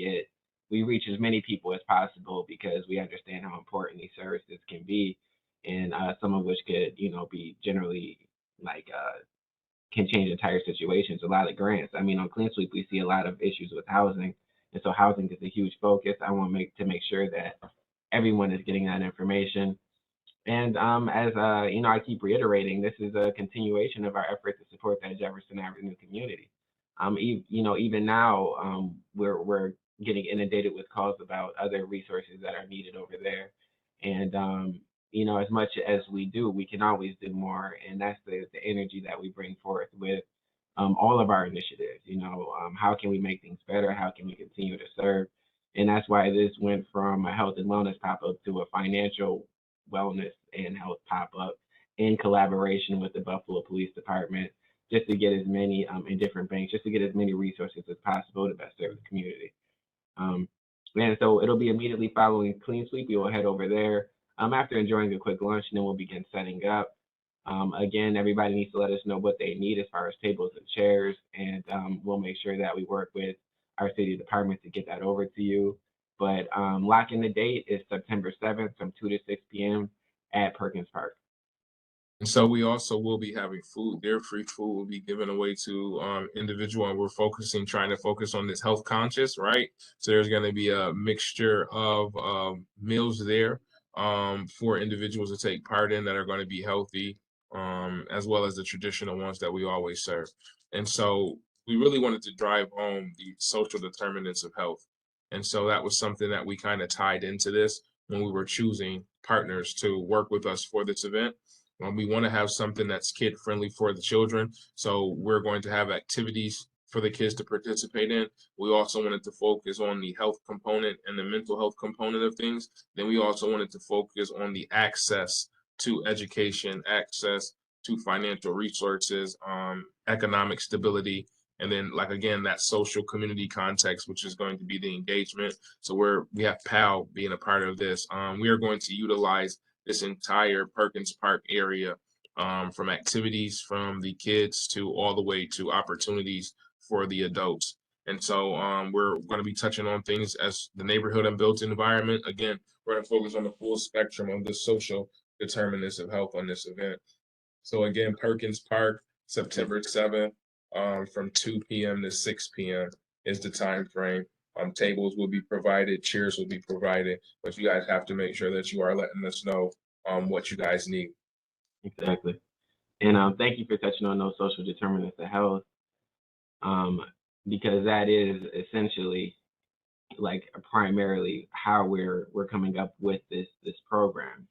reach as many people as possible because we understand how important these services can be, and some of which could be generally like can change entire situations. A lot of grants. I mean, on Clean Sweep, we see a lot of issues with housing, and so housing is a huge focus. I want to make sure that everyone is getting that information. And as I keep reiterating, this is a continuation of our effort to support that Jefferson Avenue community. Even now, we're getting inundated with calls about other resources that are needed over there, and as much as we do, we can always do more, and that's the energy that we bring forth with all of our initiatives. How can we make things better? How can we continue to serve? And that's why this went from a health and wellness pop-up to a financial wellness and health pop-up in collaboration with the Buffalo Police Department, just to get as many in different banks, just to get as many resources as possible to best serve the community. And so it'll be immediately following Clean Sweep. We will head over there. After enjoying a quick lunch, and then we'll begin setting up. Again, everybody needs to let us know what they need as far as tables and chairs, and we'll make sure that we work with our city department to get that over to you. But locking the date is September 7th from 2 to 6 p.m. at Perkins Park. And so we also will be having food there. Free food will be given away to individual, and we're trying to focus on this health conscious, right? So there's going to be a mixture of meals there for individuals to take part in that are going to be healthy, as well as the traditional ones that we always serve. And so we really wanted to drive home the social determinants of health. And so that was something that we kind of tied into this when we were choosing partners to work with us for this event. We want to have something that's kid friendly for the children. So we're going to have activities for the kids to participate in. We also wanted to focus on the health component and the mental health component of things. Then we also wanted to focus on the access to education, access to financial resources, economic stability, and then again, that social community context, which is going to be the engagement. So we have PAL being a part of this. We are going to utilize this entire Perkins Park area, from activities from the kids to all the way to opportunities for the adults. And so we're going to be touching on things as the neighborhood and built environment. Again, we're going to focus on the full spectrum of the social determinants of health on this event. So again, Perkins Park, September 7th, from 2 p.m. to 6 p.m. is the time frame. Tables will be provided, chairs will be provided, but you guys have to make sure that you are letting us know what you guys need. Exactly. And thank you for touching on those social determinants of health, because that is essentially primarily how we're coming up with this program.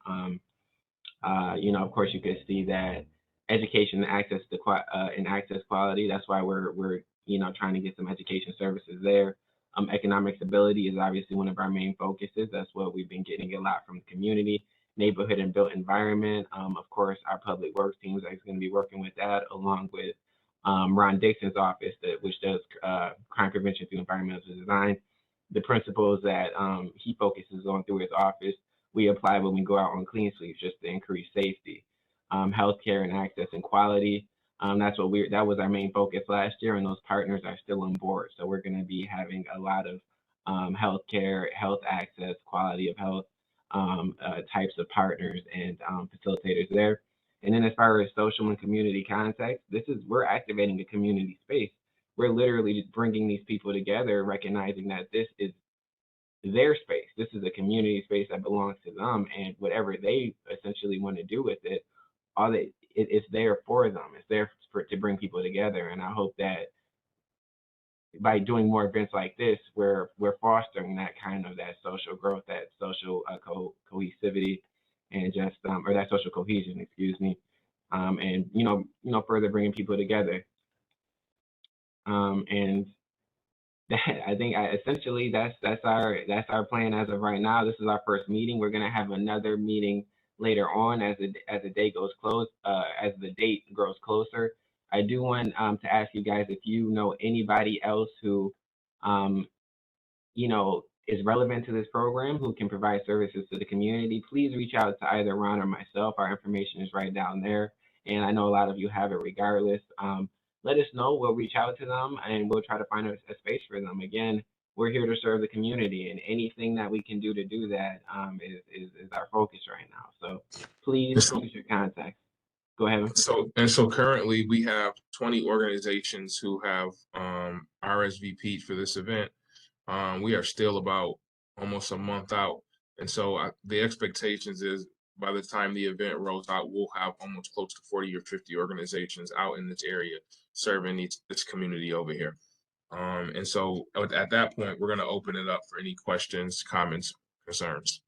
Of course, you can see that education and access to and access quality. That's why we're trying to get some education services there. Economic stability is obviously one of our main focuses. That's what we've been getting a lot from the community. Neighborhood and built environment. Of course, our public works team is going to be working with that, along with Ron Dixon's office, which does crime prevention through environmental design. The principles that he focuses on through his office, we apply when we go out on clean sweeps just to increase safety. Healthcare and access and quality. That was our main focus last year, and those partners are still on board. So we're going to be having a lot of healthcare, health access, quality of health types of partners and facilitators there. And then as far as social and community context, we're activating the community space. We're literally bringing these people together, recognizing that this is their space. This is a community space that belongs to them, and whatever they essentially want to do with it, it's there for them. It's there to bring people together. And I hope that by doing more events like this, we're fostering that social growth, that social cohesivity, and just or that social cohesion, excuse me, and further bringing people together. And I think essentially that's our plan as of right now. This is our first meeting. We're gonna have another meeting later on as the day goes close, as the date grows closer. I do want to ask you guys if you know anybody else who is relevant to this program, who can provide services to the community. Please reach out to either Ron or myself. Our information is right down there, and I know a lot of you have it regardless. Let us know. We'll reach out to them, and we'll try to find a space for them. Again, we're here to serve the community, and anything that we can do to do that is our focus right now. So please use your contacts. Go ahead. So currently we have 20 organizations who have RSVP'd for this event. We are still about almost a month out, and so the expectations is by the time the event rolls out, we'll have almost close to 40 or 50 organizations out in this area serving this community over here. And so at that point, we're going to open it up for any questions, comments, concerns.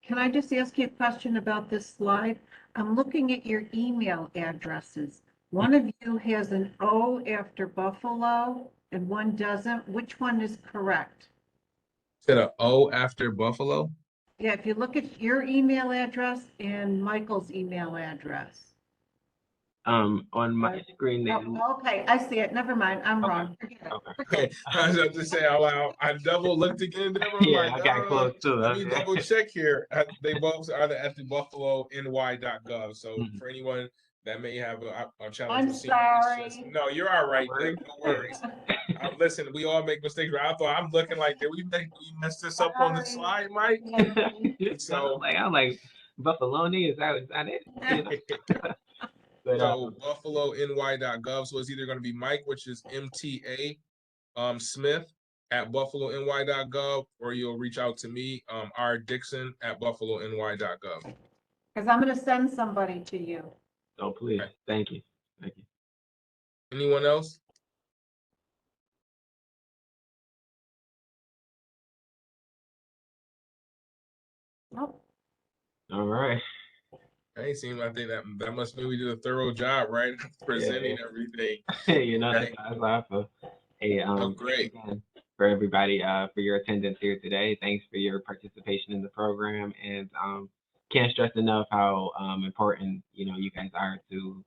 Can I just ask you a question about this slide? I'm looking at your email addresses. One of you has an O after Buffalo and one doesn't. Which one is correct? Is it an O after Buffalo? Yeah, if you look at your email address and Michael's email address. On my screen, they Oh, okay, I see it. Never mind. I'm wrong. Forget it. Okay, I was about to say out loud. I double looked again. Deborah, I'm Yeah, like, I got close too. let me Okay. double check here. They both are at the buffalony.gov. So for anyone that may have a challenge I'm with seeing it, it's just sorry. no, you're all right. Nick, no worries. Listen, we all make mistakes. Right? I thought I'm looking like, did we mess this up on the slide, Mike? So I'm like, Buffaloni, is that it? You know? But, so buffalony.gov. So it's either going to be Mike, which is MTA Smith at buffalony.gov, or you'll reach out to me, R Dixon at buffalony.gov. Because I'm going to send somebody to you. Oh, please. Okay. Thank you. Thank you. Anyone else? Nope. All right. I think that must mean we did a thorough job, right? Presenting everything. You know, Okay. that's awesome. Hey, great. Again, for everybody, for your attendance here today. Thanks for your participation in the program, and can't stress enough how important you guys are to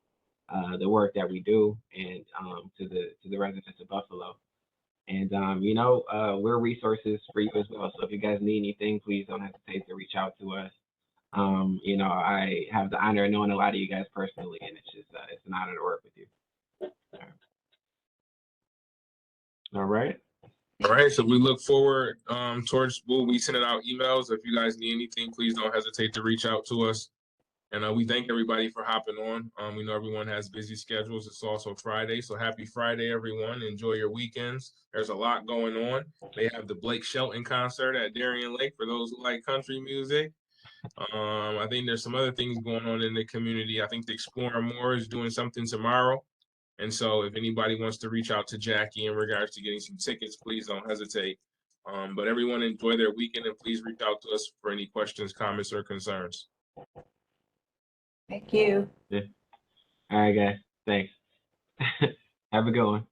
the work that we do, and to the residents of Buffalo. And we're resources for you as well. So if you guys need anything, please don't hesitate to reach out to us. I have the honor of knowing a lot of you guys personally, and it's just it's an honor to work with you. All right. All right. So we look forward we'll be sending out emails. If you guys need anything, please don't hesitate to reach out to us. And we thank everybody for hopping on. We know everyone has busy schedules. It's also Friday. So happy Friday, everyone. Enjoy your weekends. There's a lot going on. They have the Blake Shelton concert at Darien Lake for those who like country music. I think there's some other things going on in the community. I think the Exploring More is doing something tomorrow. And so if anybody wants to reach out to Jackie in regards to getting some tickets, please don't hesitate. But everyone enjoy their weekend, and please reach out to us for any questions, comments, or concerns. Thank you. Yeah. All right, guys. Thanks. Have a good one.